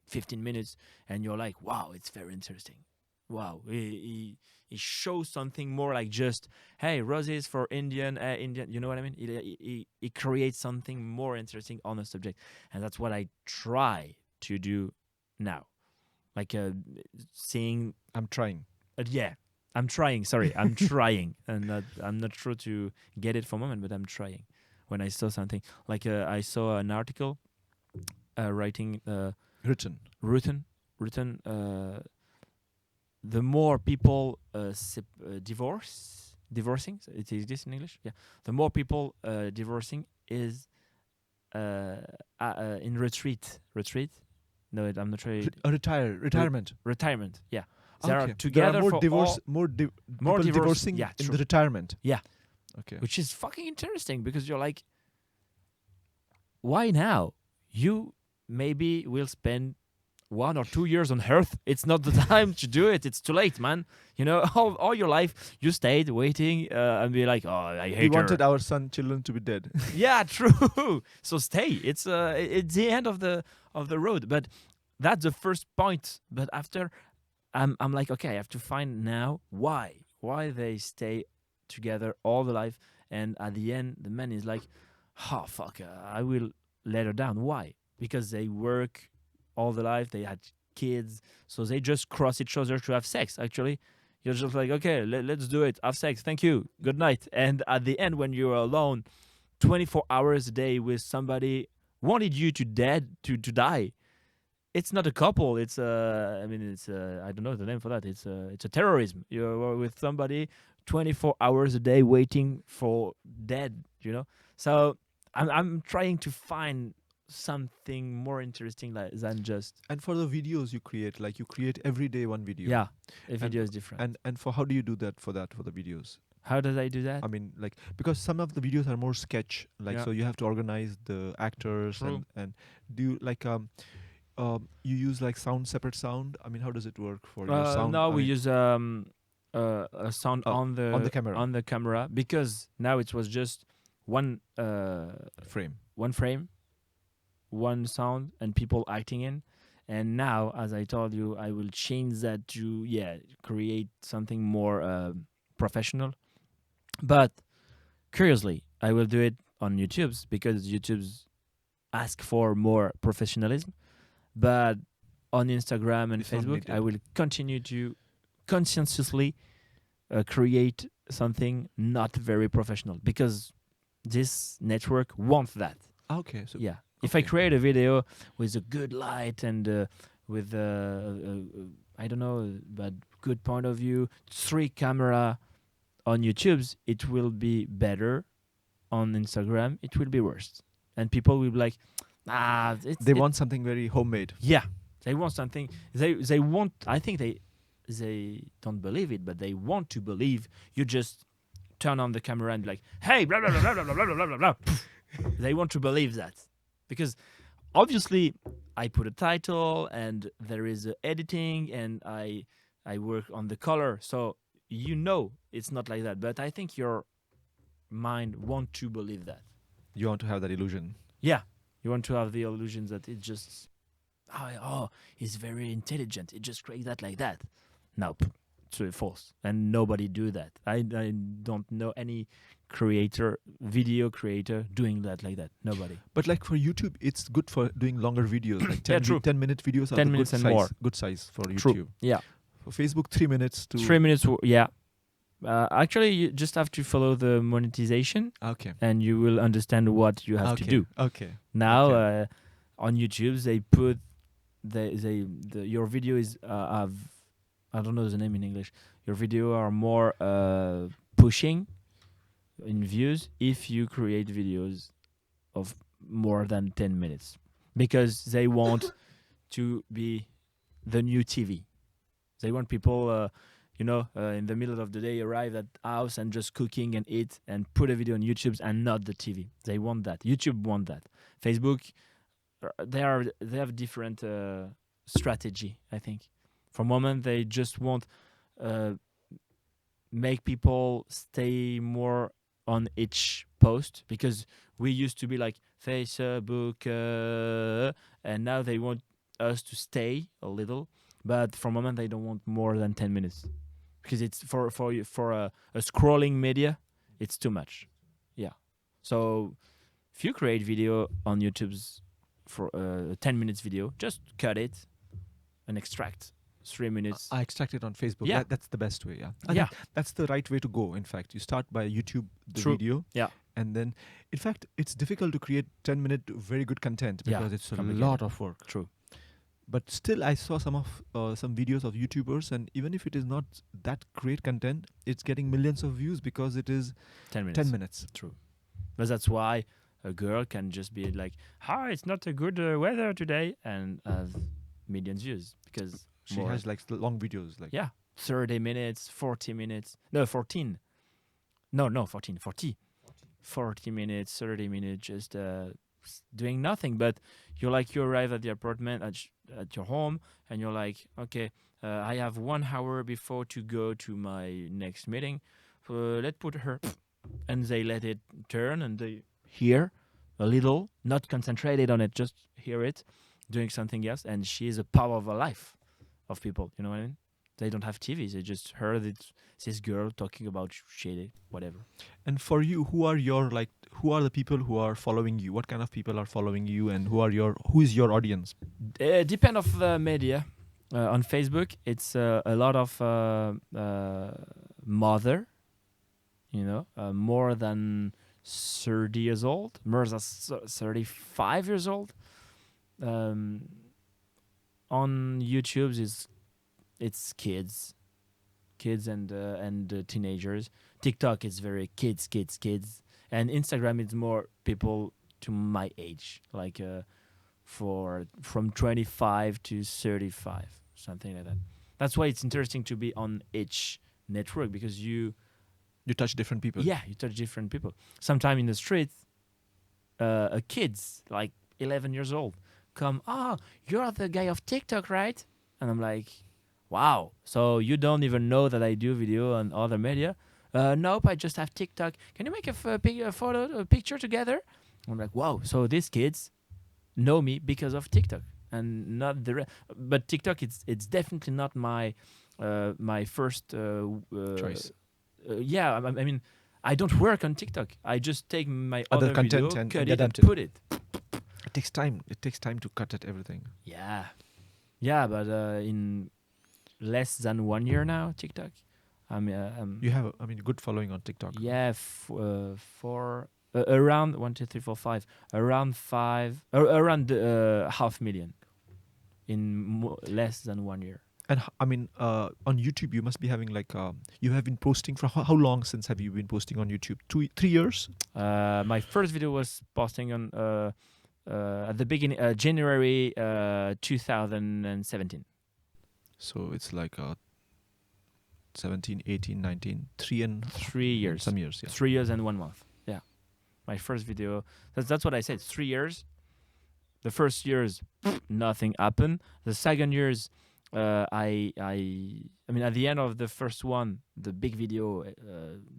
15 minutes, and you're like, wow, it's very interesting. Wow, he shows something more like just, hey, roses for Indian, you know what I mean? He creates something more interesting on the subject, and that's what I try to do now. Like seeing. I'm trying. Yeah, I'm trying. Sorry, I'm trying, and I'm not sure to get it for a moment, but I'm trying. When I saw something like I saw an article, writing written. The more people divorcing, so it is this in English? Yeah. The more people divorcing is in retreat. No, I'm not sure. Retirement. Retirement. Yeah. They are together there are more for divorce, more divorcing yeah, in true. the retirement. Yeah. Okay. Which is fucking interesting because you're like, why now? You maybe will spend 1 or 2 years on Earth. It's not the time to do it. It's too late, man. You know, all your life you stayed waiting and be like, oh, I hate her. We wanted our children to be dead. Yeah, true. So stay. It's the end of the road. But that's the first point. But after, I'm like, okay, I have to find now why they stay together all the life, and at the end, the man is like, oh fuck, I will let her down. Why? Because they work all the life, they had kids, so they just cross each other to have sex. Actually, You're just like, okay, let's do it. Have sex. Thank you. Good night. And at the end, when you're alone, 24 hours a day with somebody wanted you to die. It's not a couple. It's I mean, it's I don't know the name for that. It's a terrorism. You're with somebody 24 hours a day waiting for dead. So I'm trying to find something more interesting than just. And for the videos you create, like you create every day one video. Yeah, a video is different. And for how do you do that for the videos? How did I do that? I mean, like, because some of the videos are more sketch, like, Yeah. so you have to organize the actors. True. And do you like you use like separate sound? I mean, how does it work for your sound? No, I we mean, use a sound on the camera, because now it was just one frame. one sound and people acting in. And now, as I told you, I will change that to create something more professional. But curiously, I will do it on YouTube's, because YouTube's ask for more professionalism. But on Instagram and It's not Facebook, needed. I will continue to conscientiously create something not very professional, because this network wants that. Okay, so Yeah. If I okay. create a video with a good light and with I don't know, but good point of view, 3 camera on YouTube's, it will be better. On Instagram, it will be worse, and people will be like, they want something very homemade. Yeah, they want something. They want. I think they don't believe it, but they want to believe. You just turn on the camera and be like, hey, blah blah blah blah blah blah blah blah blah. They want to believe that, because obviously I put a title and there is editing and I work on the color, so it's not like that. But I think your mind want to believe that. You want to have that illusion. Yeah, you want to have the illusion that it just, he's very intelligent. It just creates that like that. Nope, it's false, and nobody do that. I don't know any video creator doing that like that. Nobody. But like for YouTube, it's good for doing longer videos. Like 10, Yeah, true. 10-minute videos are 10 the minutes good and size, more. good size for YouTube. True. Yeah. For Facebook, 3 minutes to 3 minutes. Yeah. Actually, you just have to follow the monetization, Okay. and you will understand what you have to do. Okay. Now, Okay. on YouTube, they put your video is have, I don't know the name in English. Your video are more pushing in views if you create videos of more than 10 minutes, because they want to be the new TV. They want people, in the middle of the day, arrive at house and just cooking and eat and put a video on YouTube and not the TV. They want that. YouTube want that. Facebook, they have different strategy, I think. For a moment, they just want make people stay more on each post, because we used to be like Facebook, and now they want us to stay a little. But for a moment, they don't want more than 10 minutes, because it's for a scrolling media, it's too much. Yeah. So if you create video on YouTube's for a 10 minutes video, just cut it and extract 3 minutes. I extract it on Facebook. Yeah. That's the best way. Yeah. I Yeah. think that's the right way to go. In fact, you start by YouTube the True. video. Yeah. And then, in fact, it's difficult to create 10-minute very good content, Yeah, because it's a complicated. lot of work. True. But still, I saw some videos of YouTubers, and even if it is not that great content, it's getting millions of views because it is 10 minutes. 10 minutes. True. But that's why a girl can just be like, "Hi, it's not a good weather today," and have millions views, because She has like long videos, like 30 minutes, 40 minutes. No, 14. No, 14. 40. 40 minutes, 30 minutes, just doing nothing. But you arrive at the apartment, at your home, and you're like, okay, I have 1 hour before to go to my next meeting. Let's put her, and they let it turn, and they hear a little, not concentrated on it, just hear it, doing something else, and she is a power of a life of people. You know what I mean? They don't have TVs. They just heard this girl talking about shit, whatever. And for you, who are the people who are following you? What kind of people are following you, and who is your audience? Depend of the media. On Facebook, it's a lot of mother, more than 30 years old, more than 35 years old. On YouTube, it's kids and teenagers. TikTok is very kids, and Instagram is more people to my age, like from 25 to 35, something like that. That's why it's interesting to be on each network, because you touch different people. Yeah, you touch different people. Sometime in the street, a kids like 11 years old come, you're the guy of TikTok, right? And I'm like, wow, so you don't even know that I do video on other media? Nope, I just have TikTok. Can you make a picture together? I'm like, wow, so these kids know me because of TikTok and not the but TikTok, it's definitely not my my first choice. I mean, I don't work on TikTok. I just take my Other other content video, and cut it, and adapt it. put it. It takes time. It takes time to cut at everything. Yeah, but in less than 1 year now, TikTok. You have, good following on TikTok. Yeah, for around 1, 2, 3, 4, 5, around 500,000 in less than 1 year. And on YouTube, you must be having you have been posting for how long since have you been posting on YouTube? 3 years? My first video was posting on at the beginning, January 2017. So it's 17, 18, 19, 3 years. Some years, yeah. 3 years and 1 month. Yeah. My first video. That's what I said. 3 years. The first years, nothing happened. The second years, I mean, at the end of the first one, the big video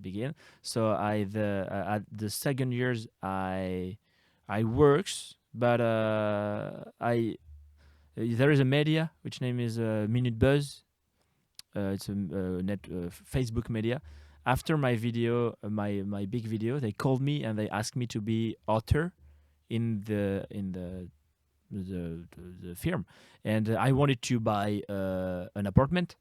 began. So at the second years, I works, but there is a media which name is Minute Buzz. It's a Facebook media. After my video, my big video, they called me and they asked me to be author in the firm, and I wanted to buy an apartment.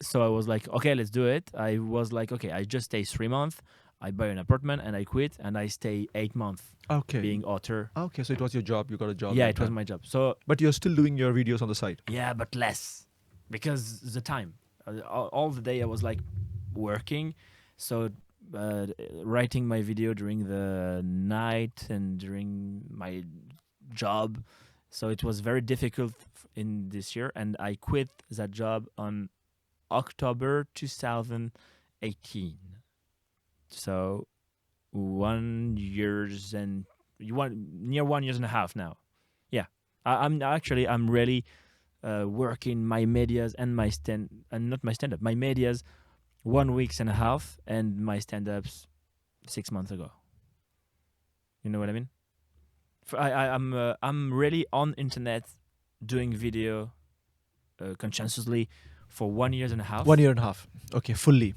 So I was like, okay, let's do it. I was like, okay, I just stay 3 months. I buy an apartment and I quit, and I stay 8 months. Okay. Being author. Okay, so it was your job. You got a job. Yeah, it was my job. So, but you're still doing your videos on the side. Yeah, but less, because the time. All the day I was like working, so writing my video during the night and during my job. So it was very difficult in this year, and I quit that job on October 2018. So 1 year and near 1 year and a half now. Yeah, I'm really working my medias and my not my stand-up, my medias 1 week and a half, and my stand-ups 6 months ago. You know what I mean? I'm really on internet doing video conscientiously for 1 year and a half. 1 year and a half. Okay, full time.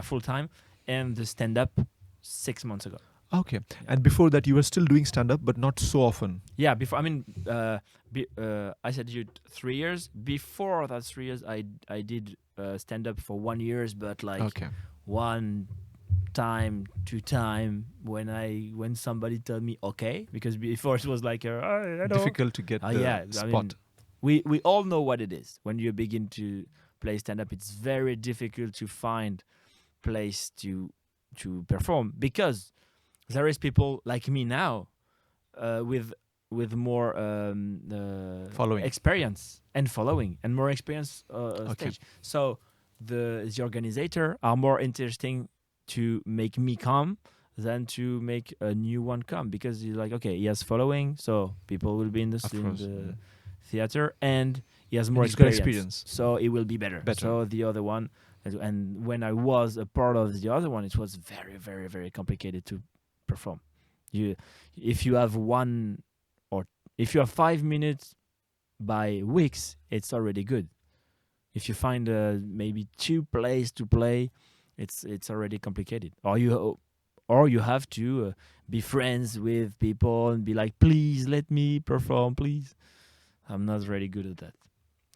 Full time, and the stand-up 6 months ago. Okay, yeah. And before that, you were still doing stand-up, but not so often. Yeah, before, I mean, I said you 3 years. Before that 3 years, I did stand-up for 1 year, but one time, 2 time when somebody told me okay, because before it was like difficult to get the spot. I mean, we all know what it is. When you begin to play stand-up, it's very difficult to find place to perform, because there is people like me now with more following experience and more experience stage. So the organizer are more interesting to make me come than to make a new one come, because you're like, okay, he has following, so people will be in the theater, and he has more experience, so it will be better. So the other one, and when I was a part of the other one, it was very, very, very complicated to perform. If you have 5 minutes by weeks, it's already good. If you find maybe 2 plays to play, it's already complicated. Or you have to be friends with people and be like, please let me perform, please. I'm not really good at that.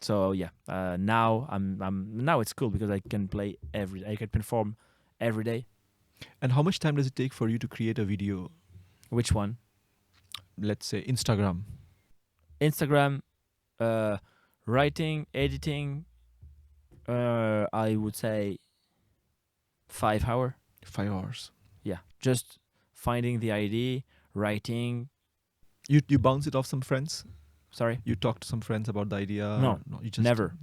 So yeah, now now it's cool because I can perform every day. And how much time does it take for you to create a video? Which one? Let's say Instagram. Instagram, writing, editing. I would say 5 hours. 5 hours. Yeah, just finding the idea, writing. You bounce it off some friends? Sorry? You talk to some friends about the idea? No, you just never.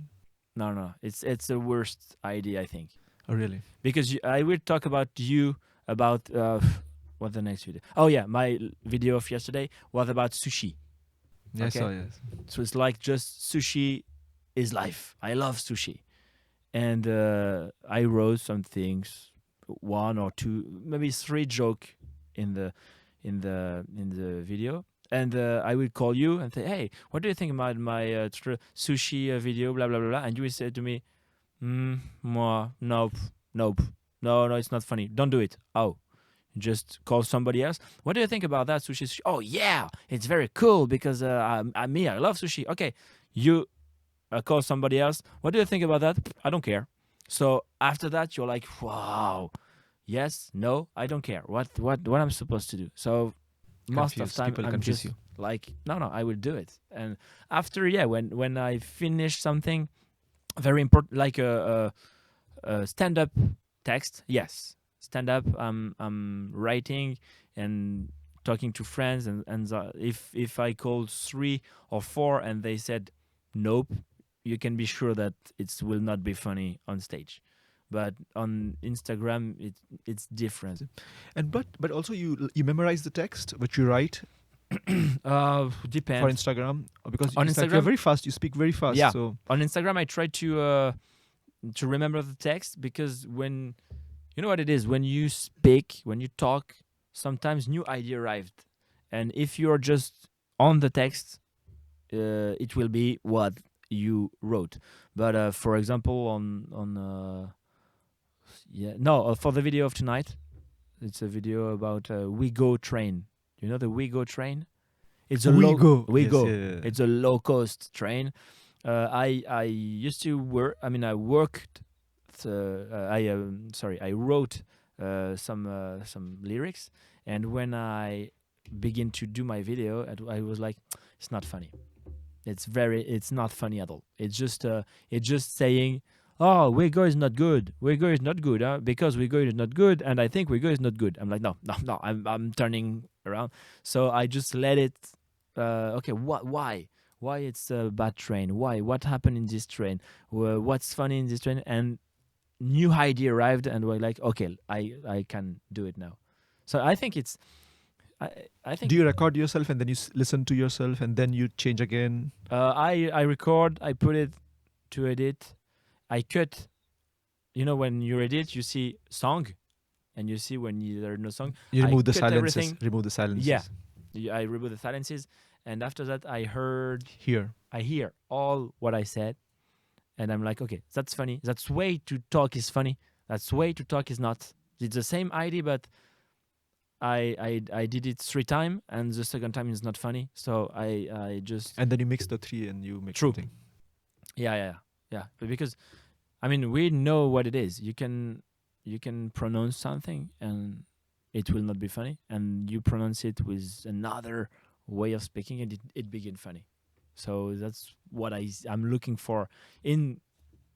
No. It's the worst idea, I think. Oh, really? Because I will talk about what the next video. Oh yeah, my video of yesterday was about sushi. Yes, Okay. yes. So it's like just sushi is life. I love sushi, and I wrote some things, 1 or 2, maybe 3 joke in the video, and I will call you and say, hey, what do you think about my sushi video? Blah blah blah blah, and you will say to me, nope, no, it's not funny. Don't do it. Oh. Just call somebody else. What do you think about that sushi? Oh yeah, it's very cool because I love sushi. Okay, you call somebody else. What do you think about that? I don't care. So after that, you're like, wow, yes, no, I don't care. What I'm supposed to do? So most of the time, I'm just like, no, I will do it. And after, when I finish something very important, like a stand-up text, yes. Stand up, I'm writing and talking to friends, and if I called 3 or 4 and they said nope, you can be sure that it will not be funny on stage. But on Instagram, it's different. And but also you memorize the text which you write. Depends. For Instagram, because on Instagram, you're very fast. You speak very fast. Yeah. So on Instagram, I try to remember the text, because when you know what it is, when you speak, when you talk, sometimes new idea arrived, and if you're just on the text, it will be what you wrote. But for example, for the video of tonight, it's a video about Ouigo train. You know the Ouigo train? It's a Ouigo. Ouigo. Yes, yeah. It's a low cost train. I used to work. I mean, I worked. I wrote some lyrics, and when I begin to do my video, I was like, it's not funny. It's not funny at all. It's just saying, oh, Ouigo is not good. Ouigo is not good, because Ouigo is not good, and I think Ouigo is not good. I'm like, no. I'm turning around. So I just let it. Okay, why? Why it's a bad train? Why? What happened in this train? What's funny in this train? And new idea arrived, and we're like, okay, I can do it now. So I think it's. I think. Do you record yourself and then you listen to yourself and then you change again? I record. I put it to edit. I cut. You know, when you edit, you see song, and you see when there's no song. You remove the cut silences. everything. Remove the silences. Yeah, I remove the silences, and after that, I hear all what I said, and I'm like, okay, that's funny. That's way to talk is funny. That's way to talk is not. It's the same idea, but I did it 3 times, and the second time is not funny. So I just. And then you mix the 3 and you make something. Yeah. But because, I mean, we know what it is. You can pronounce something and it will not be funny, and you pronounce it with another way of speaking, and it begin funny. So that's what I'm looking for in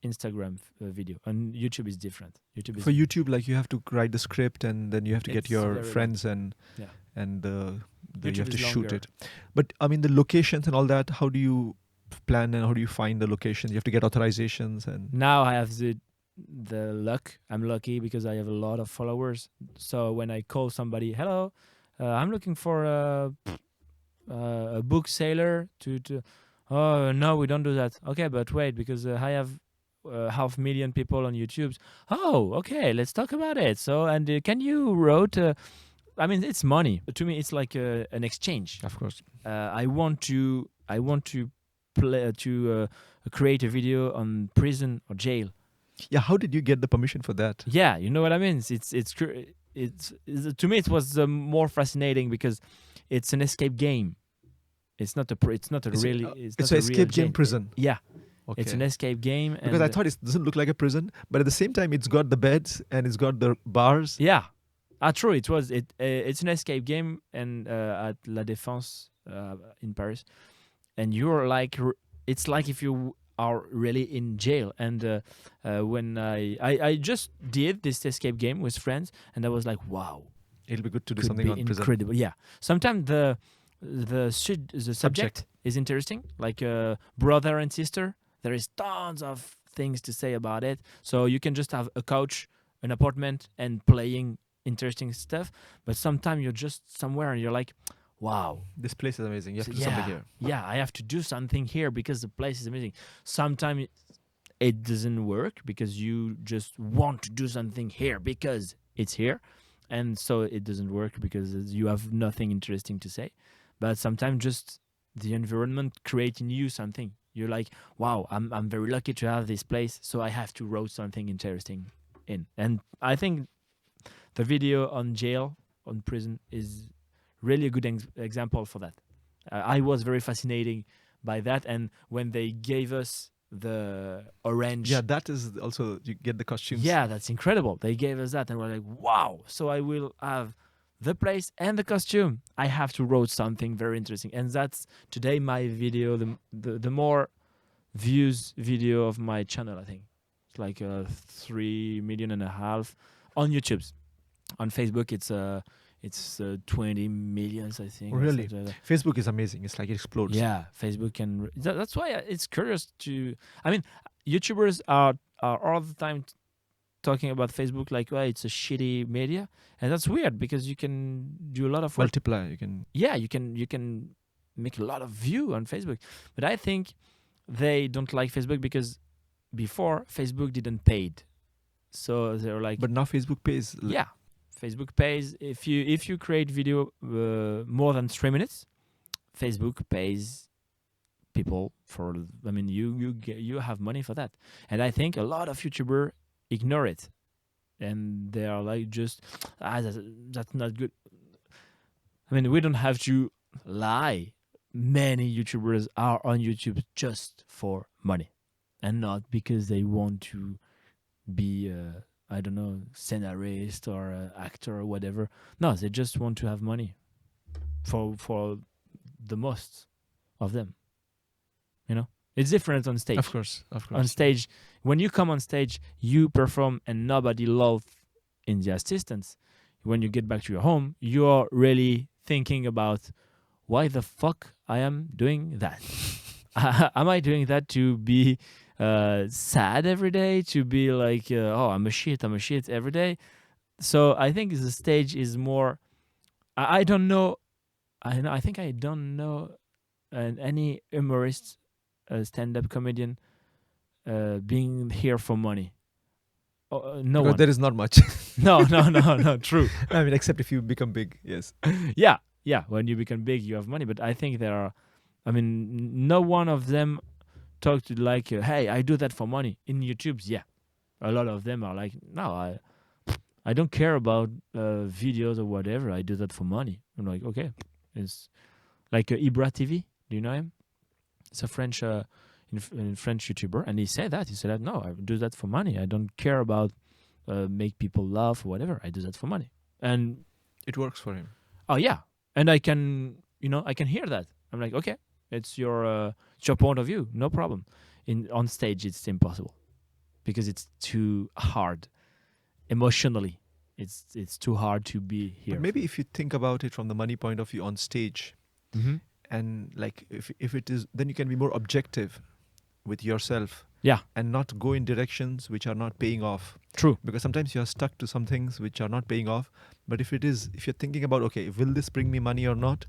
Instagram video. And YouTube is different. For YouTube, like, you have to write the script, and then you have to get your friends and you have to shoot it. But I mean, the locations and all that, how do you plan and how do you find the locations? You have to get authorizations. And now I have the luck. I'm lucky because I have a lot of followers. So when I call somebody, hello, I'm looking for a book seller to oh no, we don't do that. Okay, but wait, because I have 500,000 people on YouTube. Oh, okay, let's talk about it. So, and can you wrote I mean, it's money. To me, it's like an exchange. Of course. I want to create a video on prison or jail. Yeah, how did you get the permission for that? Yeah, you know what I mean. It's to me it was more fascinating because it's an escape game. It's not an escape game. Prison. Yeah, Okay. It's an escape game. Because I thought it doesn't look like a prison, but at the same time, it's got the beds and it's got the bars. Yeah, true. It's an escape game, and at La Défense in Paris, and you're like, it's like if you are really in jail. And when I just did this escape game with friends, and I was like, wow, It'll be good to do could something be on prison. incredible. Yeah, sometimes the subject is interesting, like brother and sister. There is tons of things to say about it. So you can just have a couch, an apartment, and playing interesting stuff. But sometimes you're just somewhere and you're like, wow, This place is amazing. You have to do yeah, something here. yeah, I have to do something here because the place is amazing. Sometimes it doesn't work because you just want to do something here because it's here. And so it doesn't work because you have nothing interesting to say. But sometimes just the environment creating you something. You're like, wow, I'm very lucky to have this place, so I have to write something interesting in. And I think the video on jail, on prison, is really a good example for that. I was very fascinated by that, and when they gave us the orange, Yeah, that is also, you get the costumes. yeah, that's incredible. They gave us that, and we're like, wow. So I will have the place and the costume. I have to write something very interesting, and that's today my video, the more views video of my channel. I think it's like 3.5 million on YouTube. On Facebook, it's 20 millions, I think. Really? Something like that. Facebook is amazing. It's like it explodes. Yeah, Facebook can. That's why it's curious to. I mean, YouTubers are all the time talking about Facebook like, well, it's a shitty media, and that's weird because you can do a lot of work. Multiply. You can. Yeah, you can make a lot of view on Facebook, but I think they don't like Facebook because before Facebook didn't paid, so they're like, But now Facebook pays. yeah, Facebook pays if you create video more than 3 minutes. Facebook pays people for. I mean, you have money for that, and I think a lot of YouTubers ignore it, and they are like, just that's not good. I mean, we don't have to lie. Many YouTubers are on YouTube just for money, and not because they want to be I don't know, scenarist or actor or whatever. No, they just want to have money for the most of them. You know, it's different on stage. Of course. On stage, when you come on stage, you perform and nobody loves in the assistants. When you get back to your home, you're really thinking about why the fuck I am doing that. Am I doing that to be sad every day, to be like, oh, I'm a shit every day? So I think the stage is more. I don't know. I think I don't know any humorist, stand-up comedian, being here for money. No because one. there is not much. No. True. I mean, except if you become big. Yes. Yeah. When you become big, you have money. But I think there are. I mean, no one of them talk to like, hey, I do that for money. In YouTube's, yeah, a lot of them are like, no, I don't care about videos or whatever. I do that for money. I'm like, okay, it's like Ibra TV. Do you know him? It's a French, French YouTuber, and he said that. No, I do that for money. I don't care about make people laugh or whatever. I do that for money, and it works for him. Oh yeah, and I can hear that. I'm like, okay. It's your point of view, no problem. On stage, it's impossible because it's too hard emotionally. It's too hard to be here. But maybe if you think about it from the money point of view on stage, and like if it is, then you can be more objective with yourself. Yeah. And not go in directions which are not paying off. True. Because sometimes you are stuck to some things which are not paying off. But if you're thinking about, okay, will this bring me money or not?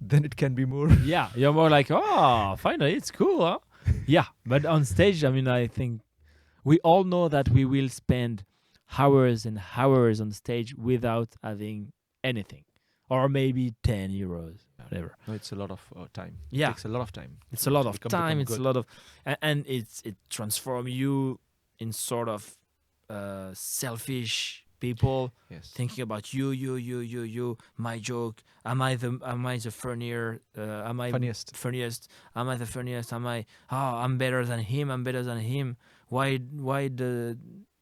Then it can be more. Yeah, you're more like, oh, finally, it's cool, huh? Yeah, but on stage, I mean, I think we all know that we will spend hours and hours on stage without having anything, or maybe 10 euros, whatever. No, it's a lot of time. Yeah, it takes a lot of time. It's a lot of time. It's good. a lot of, and it transforms you in sort of selfish People Yes. thinking about you, my joke. Am I the funnier? Am I Funniest. funniest? Am I the funniest? I'm better than him. I'm better than him. Why the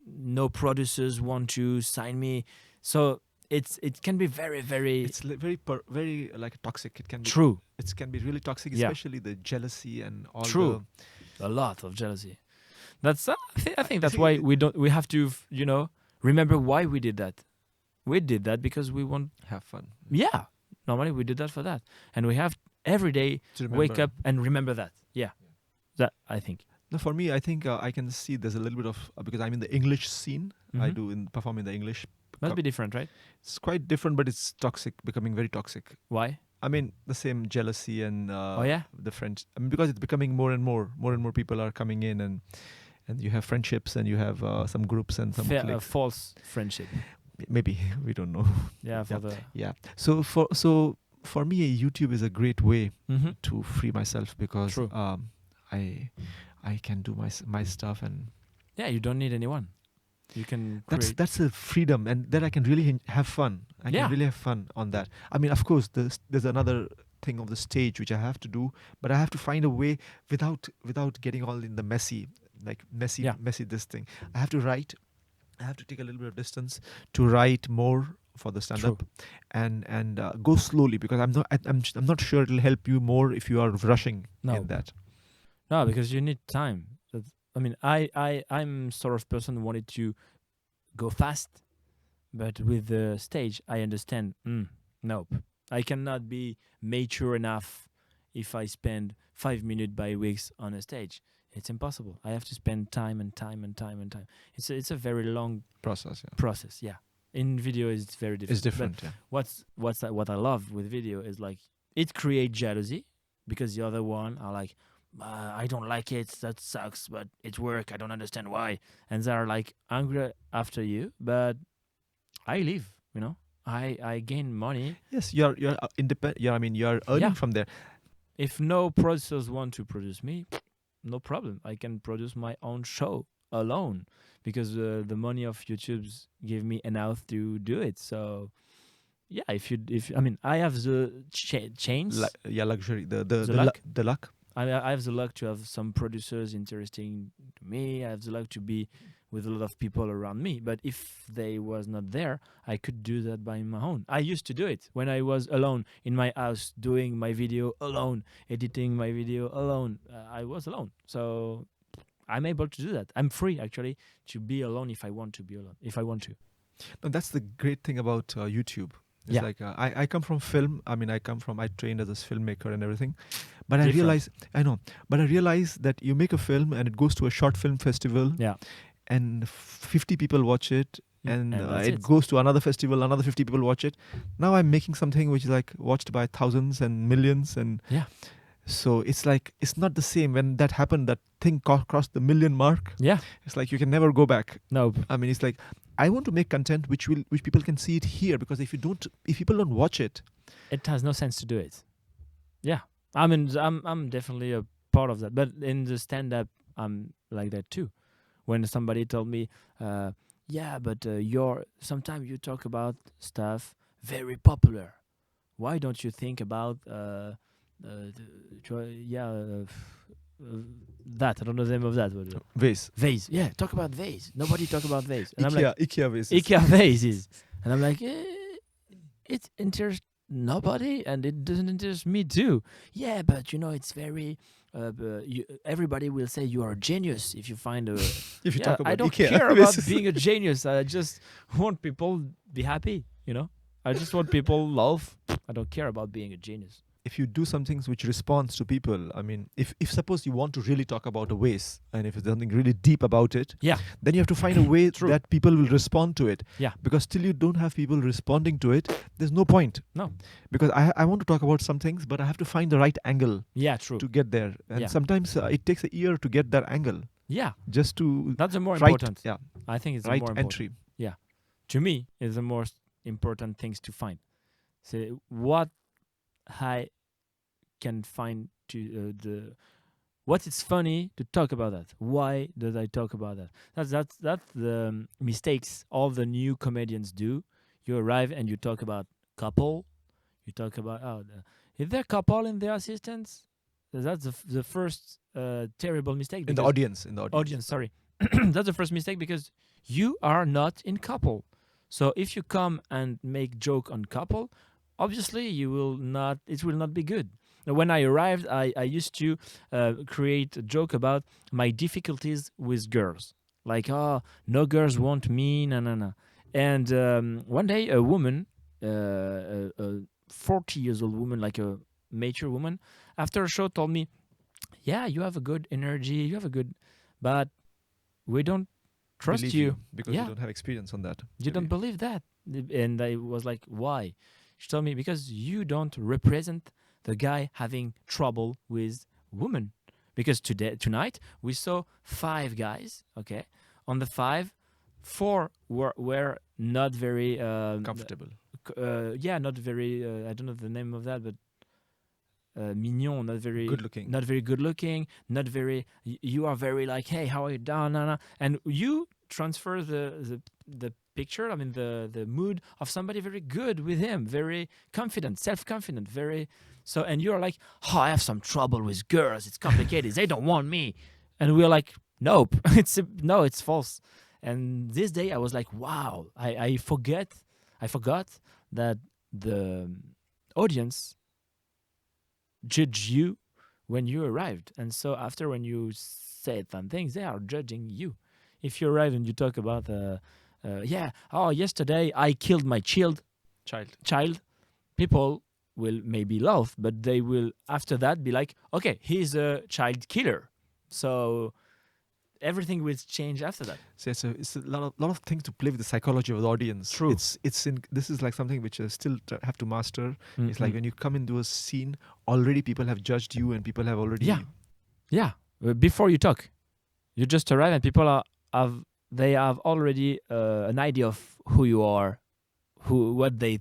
no producers want to sign me? So it can be very, very It's very like toxic. It can be true. It can be really toxic, Yeah. especially the jealousy and all True. A lot of jealousy. That's I think that's see, why we have to remember why we did that. We did that because we want have fun. Yeah, normally we did that for that, and we have every day To wake remember. up and remember that. Yeah, that I think. No, for me, I think I can see there's a little bit of because I'm in the English scene. I Mhm. perform in the English. Must be different, right? It's quite different, but it's toxic, becoming very toxic. Why? I mean, the same jealousy and Oh yeah, the friends. I mean, because it's becoming more and more people are coming in, and you have friendships, and you have some groups and some cliques. false friendship. Maybe we don't know. Yeah, for the Yeah. So for me, YouTube is a great way to free myself because True. I can do my stuff, and Yeah, you don't need anyone. You can create. that's a freedom, and that I can really have fun. I Yeah. can really have fun on that. I mean, of course, there's another thing of the stage which I have to do, but I have to find a way without getting all in the messy this thing. I have to write. I have to take a little bit of distance to write more for the stand up, and go slowly, because I'm not sure it'll help you more if you are rushing in that. No, because you need time. I mean, I'm sort of person who wanted to go fast, but with the stage, I understand. Nope, I cannot be mature enough if I spend 5 minutes by weeks on a stage. It's impossible. I have to spend time and time and time and time. It's a very long process. Yeah. In video, it's very different. It's different. But yeah. What I love with video is like it creates jealousy, because the other one are like, I don't like it. That sucks. But it's work. I don't understand why. And they're like angry after you. But I live. I gain money. Yes, you're independent. Yeah, I mean, you're earning from there. If no producers want to produce me, no problem. I can produce my own show alone, because the money of YouTube's give me enough to do it. So yeah, if I mean, I have the chance. Luxury. The luck. I have the luck to have some producers interesting to me. I have the luck to be with a lot of people around me. But if they was not there, I could do that by my own. I used to do it when I was alone in my house, doing my video alone, editing my video alone. I was alone. So I'm able to do that. I'm free, actually, to be alone if I want to be alone, if I want to. No, that's the great thing about YouTube. It's like I come from film. I mean, I trained as a filmmaker and everything. But I realize that you make a film and it goes to a short film festival. Yeah. And 50 people watch it, and it goes to another festival, another 50 people watch it. Now I'm making something which is like watched by thousands and millions, and so it's like it's not the same. When that happened, that thing crossed the million mark. Yeah, it's like you can never go back. No, I mean, it's like I want to make content which people can see it here, because if people don't watch it, it has no sense to do it. Yeah, I mean, I'm definitely a part of that, but in the stand-up, I'm like that too. When somebody told me, but sometimes you talk about stuff very popular. Why don't you think about that? I don't know the name of that. Vase. Yeah, talk about vase. Nobody talk about vase. And IKEA vases. IKEA vases. And I'm like, it interests nobody, and it doesn't interest me too. Yeah, but it's very. Everybody will say you are a genius if you find a. If you talk about I don't IKEA care about being a genius. I just want people be happy. I just want people love. I don't care about being a genius. If you do some things which responds to people, I mean, if suppose you want to really talk about a vase, and if it's something really deep about it, then you have to find a way that people will respond to it. Yeah. Because till you don't have people responding to it, there's no point. No. Because I want to talk about some things, but I have to find the right angle. Yeah, true. To get there, and sometimes it takes a year to get that angle. Yeah. Just to. That's the more important. Yeah. I think it's right the more important. entry. Yeah. To me, it's the most important things to find. So what I can find to what is funny to talk about that? Why did I talk about that? That's the mistakes all the new comedians do. You arrive and you talk about couple. You talk about is there couple in their assistants? That's the first terrible mistake. In the audience. Audience, sorry. That's the first mistake because you are not in couple. So if you come and make joke on couple, obviously you will not. It will not be good. When I arrived, I used to create a joke about my difficulties with girls. Like, no girls want me, no. And one day, a woman, a 40 years old woman, like a mature woman, after a show told me, yeah, you have a good energy, but we don't trust Believe you because you don't have experience on that. You don't believe that. And I was like, why? She told me, because you don't represent the guy having trouble with women. Because tonight we saw 5 guys, okay? On the 5, 4 were not very comfortable. Not very. I don't know the name of that, but mignon, not very good looking. Not very good looking. Not very. You are very like, hey, how are you doing? And you transfer the picture. I mean the mood of somebody very good with him, very confident, self-confident, very. So, and you're like, oh, I have some trouble with girls. It's complicated. They don't want me. And we're like, nope. It's false. And this day I was like, wow, I forgot that the audience judge you when you arrived. And so after when you said some things, they are judging you. If you arrive and you talk about, yesterday I killed my child, people will maybe laugh, but they will after that be like, okay, he's a child killer. So everything will change after that. So it's a lot of things to play with the psychology of the audience. True. This is like something which I still have to master. Mm-hmm. It's like when you come into a scene, already people have judged you and people have already. Yeah. Before you talk, you just arrive and people have already an idea of who you are, what they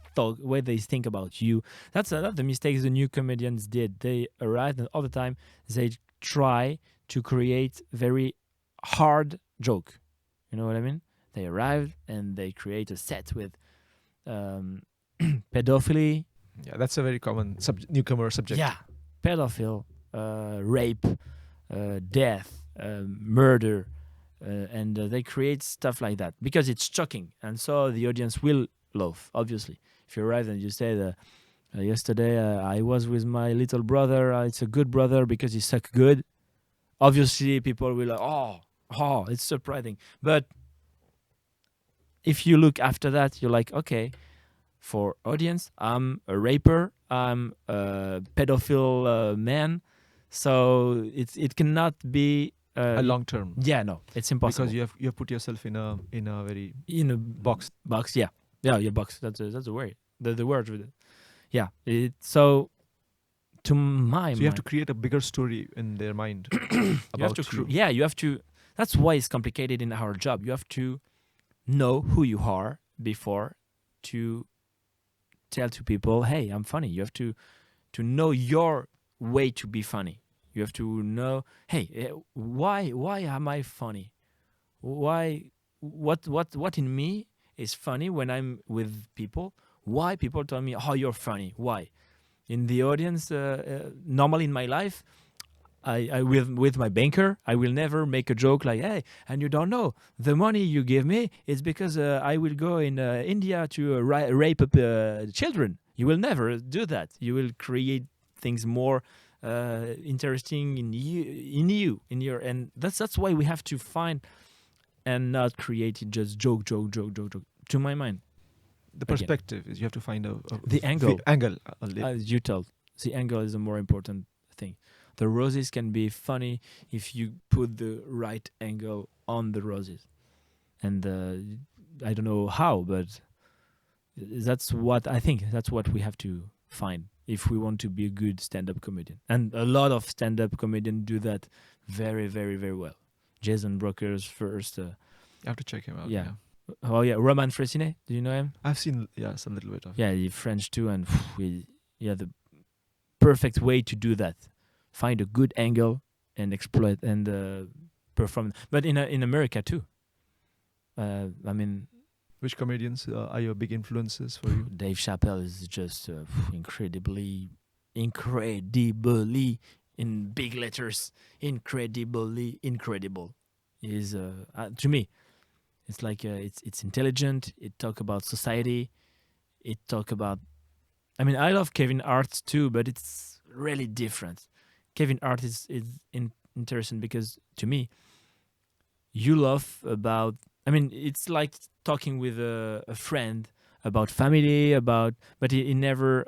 think about you. That's the mistakes the new comedians did. They arrived and all the time they try to create very hard joke. You know what I mean? They arrive and they create a set with pedophilia. Yeah, that's a very common newcomer subject. Yeah, pedophile, rape, death, murder, and they create stuff like that because it's shocking, and so the audience will laugh. Obviously, if you arrive and you say, "Yesterday I was with my little brother. It's a good brother because he suck good." Obviously, people will like, oh, it's surprising. But if you look after that, you're like, okay, for audience, I'm a raper, I'm a pedophile man, so it cannot be a long term. Yeah, no, it's impossible because you have put yourself in a very box. Yeah, your box. That's the word. The word with it. Yeah. So to my mind, you have to create a bigger story in their mind about you. You have to. That's why it's complicated in our job. You have to know who you are before to tell to people, hey, I'm funny. You have to know your way to be funny. You have to know, hey, why am I funny? Why what in me is funny when I'm with people? Why people tell me, oh, you're funny? Why? In the audience, normally in my life, I with my banker, I will never make a joke like, hey, and you don't know, the money you give me is because I will go in India to rape children. You will never do that. You will create things more interesting in you, and that's why we have to find and not create just joke. To my mind, the perspective is you have to find the angle. As you told, the angle is the more important thing. The roses can be funny if you put the right angle on the roses. And I don't know how, but that's what I think. That's what we have to find if we want to be a good stand-up comedian. And a lot of stand-up comedians do that very, very, very well. Jason Brokerss first. I have to check him out. Yeah. Oh, yeah. Roman Fressinet. Do you know him? I've seen, some little bit of. Yeah, he's French too. And the perfect way to do that. Find a good angle and exploit and perform. But in America too. I mean, Which comedians are your big influences for you? Dave Chappelle is just incredibly in big letters, incredibly incredible. Is to me, it's like it's intelligent. It talk about society. It talk about. I mean, I love Kevin Hart too, but it's really different. Kevin Hart is interesting because to me, you love about. I mean, it's like talking with a friend about family, but he never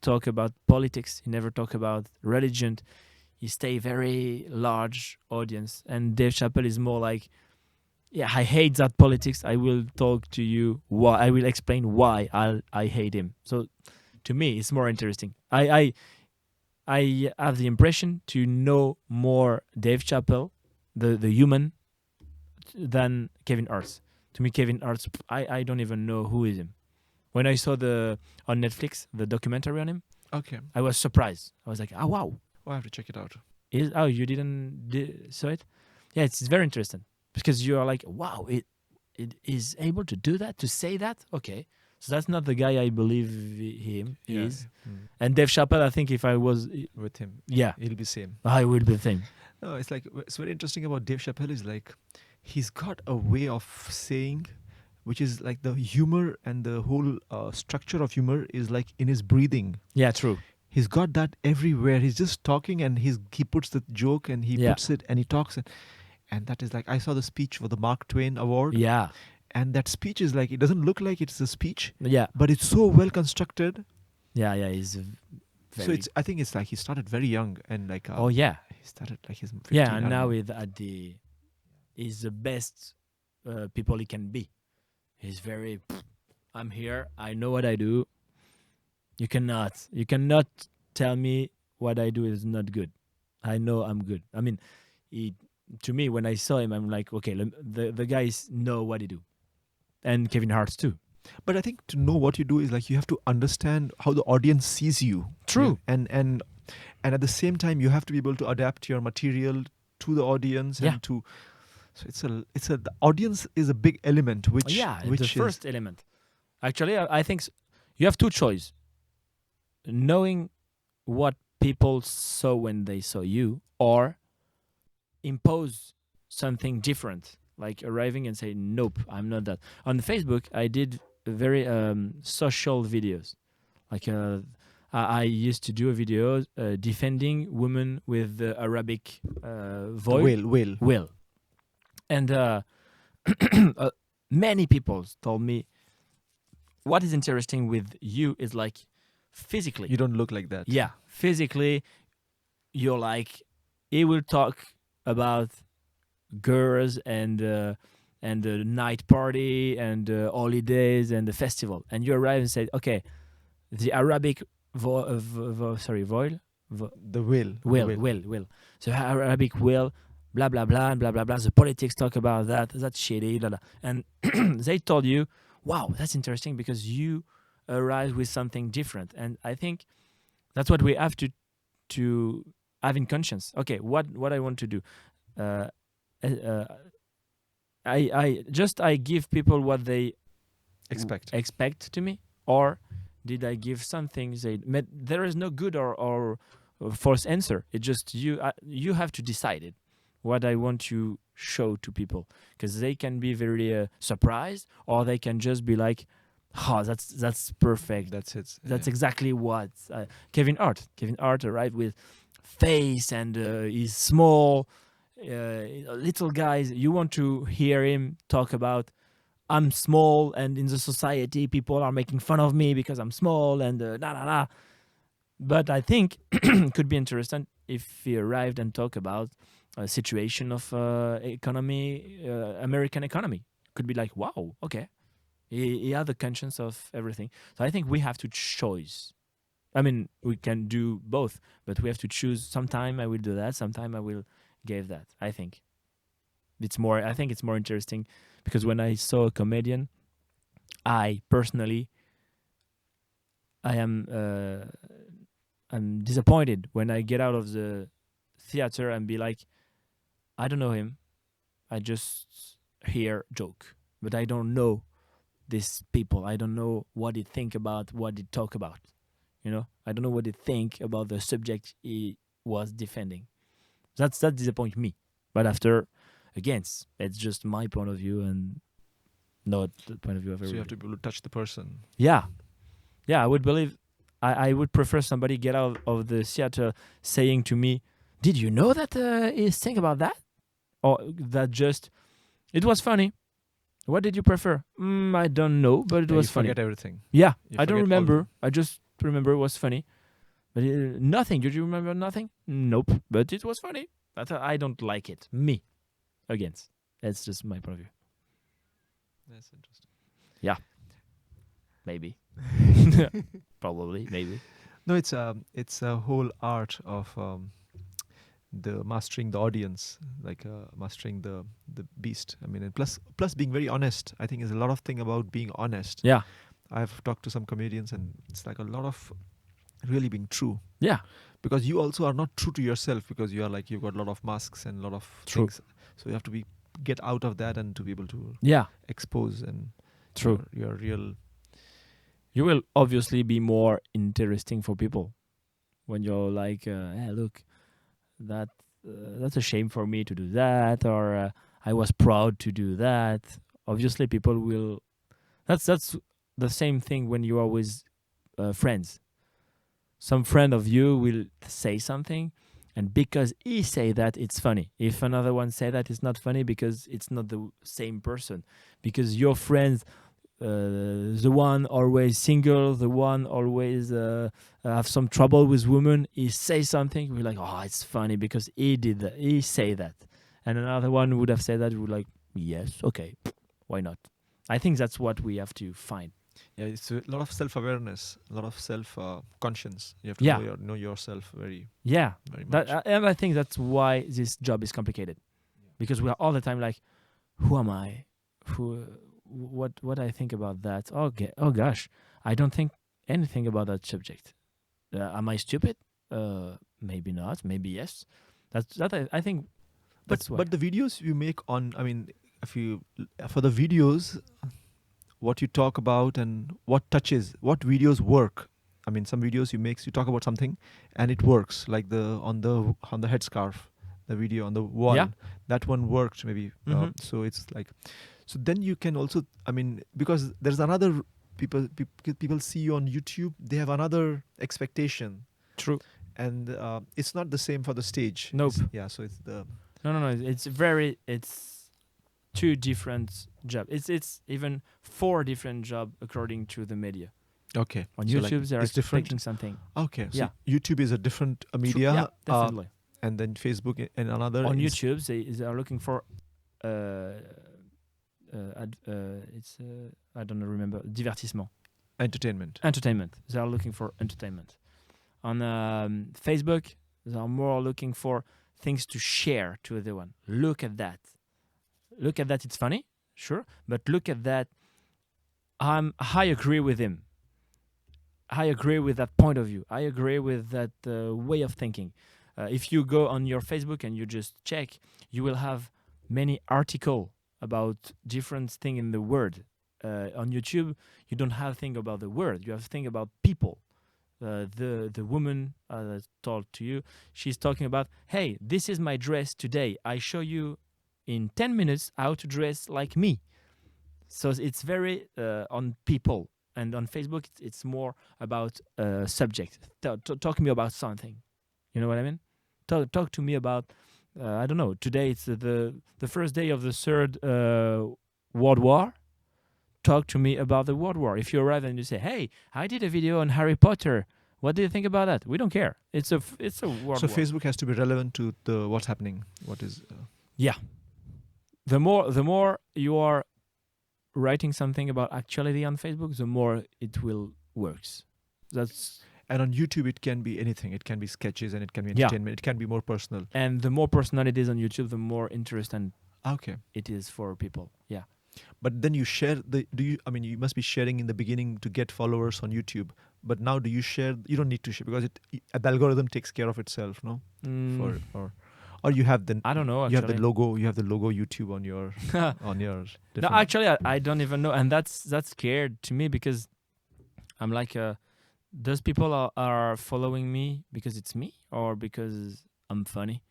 talk about politics. He never talk about religion. He stay very large audience, and Dave Chappelle is more like, yeah, I hate that politics. I will talk to you why. I will explain why I hate him. So to me, it's more interesting. I have the impression to know more Dave Chappelle, the human, than Kevin Hart. To me, Kevin Hart, I don't even know who is him. When I saw on Netflix the documentary on him, Okay. I was surprised. I was like, oh wow, I have to check it out. you didn't saw it? Yeah, it's very interesting because you are like, wow, it is able to do that, to say that. Okay, so that's not the guy I believe him is. Mm. And Dave Chappelle, I think if I was With him, yeah, it'll be same. I will be the same. No, it's like it's very interesting about Dave Chappelle is like he's got a way of saying, which is like the humor and the whole structure of humor is like in his breathing. Yeah, true. He's got that everywhere. He's just talking and he puts the joke and he puts it and he talks and that is like I saw the speech for the Mark Twain Award. Yeah. And that speech is like it doesn't look like it's a speech. Yeah. But it's so well constructed. Yeah, he's so I think it's like he started very young and like oh yeah, he started like his 15, yeah, and now he's the best people he can be. He's very I'm here, I know what I do. You cannot tell me what I do is not good. I know I'm good. I mean, to me when I saw him I'm like, okay, the guys know what he do. And Kevin Hart too. But I think to know what you do is like you have to understand how the audience sees you. True. Yeah? And at the same time you have to be able to adapt your material to the audience and to so the audience is a big element which it's the first element. Actually, I think you have two choices. Knowing what people saw when they saw you, or impose something different, like arriving and say, nope, I'm not that. On Facebook, I did very social videos. Like I used to do a video defending women with the Arabic voice. Will. And many people told me, what is interesting with you is like physically. You don't look like that. Yeah. Physically, you're like, he will talk about girls and the night party and holidays and the festival. And you arrive and say, okay, the Arabic will. So Arabic will, blah, blah, blah, blah, blah, blah. The politics talk about that. That's shitty. Blah, blah. And they told you, wow, that's interesting because you arrive with something different. And I think that's what we have to have in conscience. Okay, what I want to do. I give people what they expect to me, or did I give something there is no good or false answer. It's just you have to decide it, what I want to show to people, because they can be very surprised, or they can just be like, oh, that's perfect, that's it, that's exactly what Kevin Hart arrived with face and he's small, little guys. You want to hear him talk about, I'm small and in the society people are making fun of me because I'm small and But I think it could be interesting if he arrived and talk about a situation of economy, American economy. Could be like, wow, okay. He had the conscience of everything. So I think we have to choose. I mean, we can do both, but we have to choose. Sometime I will do that. Sometime I will give that. I think it's more interesting because when I saw a comedian, I personally, I'm disappointed when I get out of the theater and be like, I don't know him. I just hear joke, but I don't know these people. I don't know what they think about what they talk about. I don't know what they think about the subject he was defending. That disappoints me. But after, again, it's just my point of view and not the point of view of everybody. So you have to be able to touch the person. Yeah. I would believe, I would prefer somebody get out of the theater saying to me, did you know that he's saying about that? Or that just, it was funny. What did you prefer? I don't know, but it was funny. You forget everything. Yeah, You I don't forget remember. I just remember it was funny. But nothing. Did you remember nothing? Nope. But it was funny. But I don't like it. Me. Against. That's just my point of view. That's interesting. Yeah. Maybe. Probably. Maybe. No, it's a whole art of the mastering the audience, like mastering the beast. I mean, and plus being very honest. I think there's a lot of thing about being honest. Yeah. I've talked to some comedians, and it's like a lot of really being true. Yeah. Because you also are not true to yourself, because you are like, you've got a lot of masks and a lot of things. So you have to get out of that and to be able to expose and your real. You will obviously be more interesting for people when you're like, hey, look, that's a shame for me to do that, or I was proud to do that. Obviously, people will. That's the same thing when you are with friends. Some friend of you will say something, and because he say that, it's funny. If another one say that, it's not funny because it's not the same person. Because your friends, the one always single, the one always have some trouble with women, he say something, we're like, oh, it's funny because he did that, he say that. And another one would have said that, we're like, yes, okay, why not? I think that's what we have to find. Yeah, it's a lot of self-awareness, a lot of self-conscience. You have to know yourself very much. And I think that's why this job is complicated. Because we are all the time like, who am I? What I think about that? Oh gosh, I don't think anything about that subject. Am I stupid? Maybe not. Maybe yes. I think. But the videos you make on, I mean, for the videos, what you talk about and what videos work. I mean, some videos you talk about something and it works, like on the headscarf, the video on the wall, that one worked maybe. So it's like, so then you can also, I mean, because there's another people see you on YouTube, they have another expectation. True. And it's not the same for the stage. Nope. So it's the. No. It's two different jobs. It's even 4 different jobs according to the media. Okay. On YouTube, they're expecting something. Okay. So YouTube is a different media. Yeah, definitely. And then Facebook and another. On YouTube, they are looking for. It's I don't remember. Divertissement. Entertainment. They are looking for entertainment. On Facebook, they are more looking for things to share to everyone. Look at that. It's funny, sure, but look at that. I agree with him. I agree with that point of view. I agree with that way of thinking. If you go on your Facebook and you just check, you will have many articles about different things in the world. On YouTube, you don't have thing about the word. You have thing about people. The woman I told to you, she's talking about, hey, this is my dress today. I show you in 10 minutes how to dress like me. So it's very on people. And on Facebook, it's more about subject. Talk to me about something. You know what I mean? Talk to me about, I don't know, today it's the first day of the Third World War. Talk to me about the World War. If you arrive and you say, hey, I did a video on Harry Potter. What do you think about that? We don't care. It's a World War. So Facebook has to be relevant to what's happening. What is... Yeah. The more you are writing something about actuality on Facebook, the more it will works. And on YouTube, it can be anything. It can be sketches and it can be entertainment. It can be more personal. And the more personal it is on YouTube, the more interesting Okay. it is for people. Yeah. But then you share you must be sharing in the beginning to get followers on YouTube. But now do you share? You don't need to share because the algorithm takes care of itself, no? Or you have the I don't know. you Actually, have the logo YouTube on your on your. No, actually, I don't even know, and that's scared to me because I'm like, those people are following me because it's me or because I'm funny,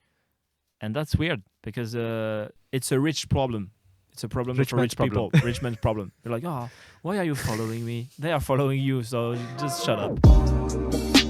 and that's weird because it's a rich problem. It's a problem for rich people. Rich man's problem. You're like, oh, why are you following me? They are following you, so just shut up.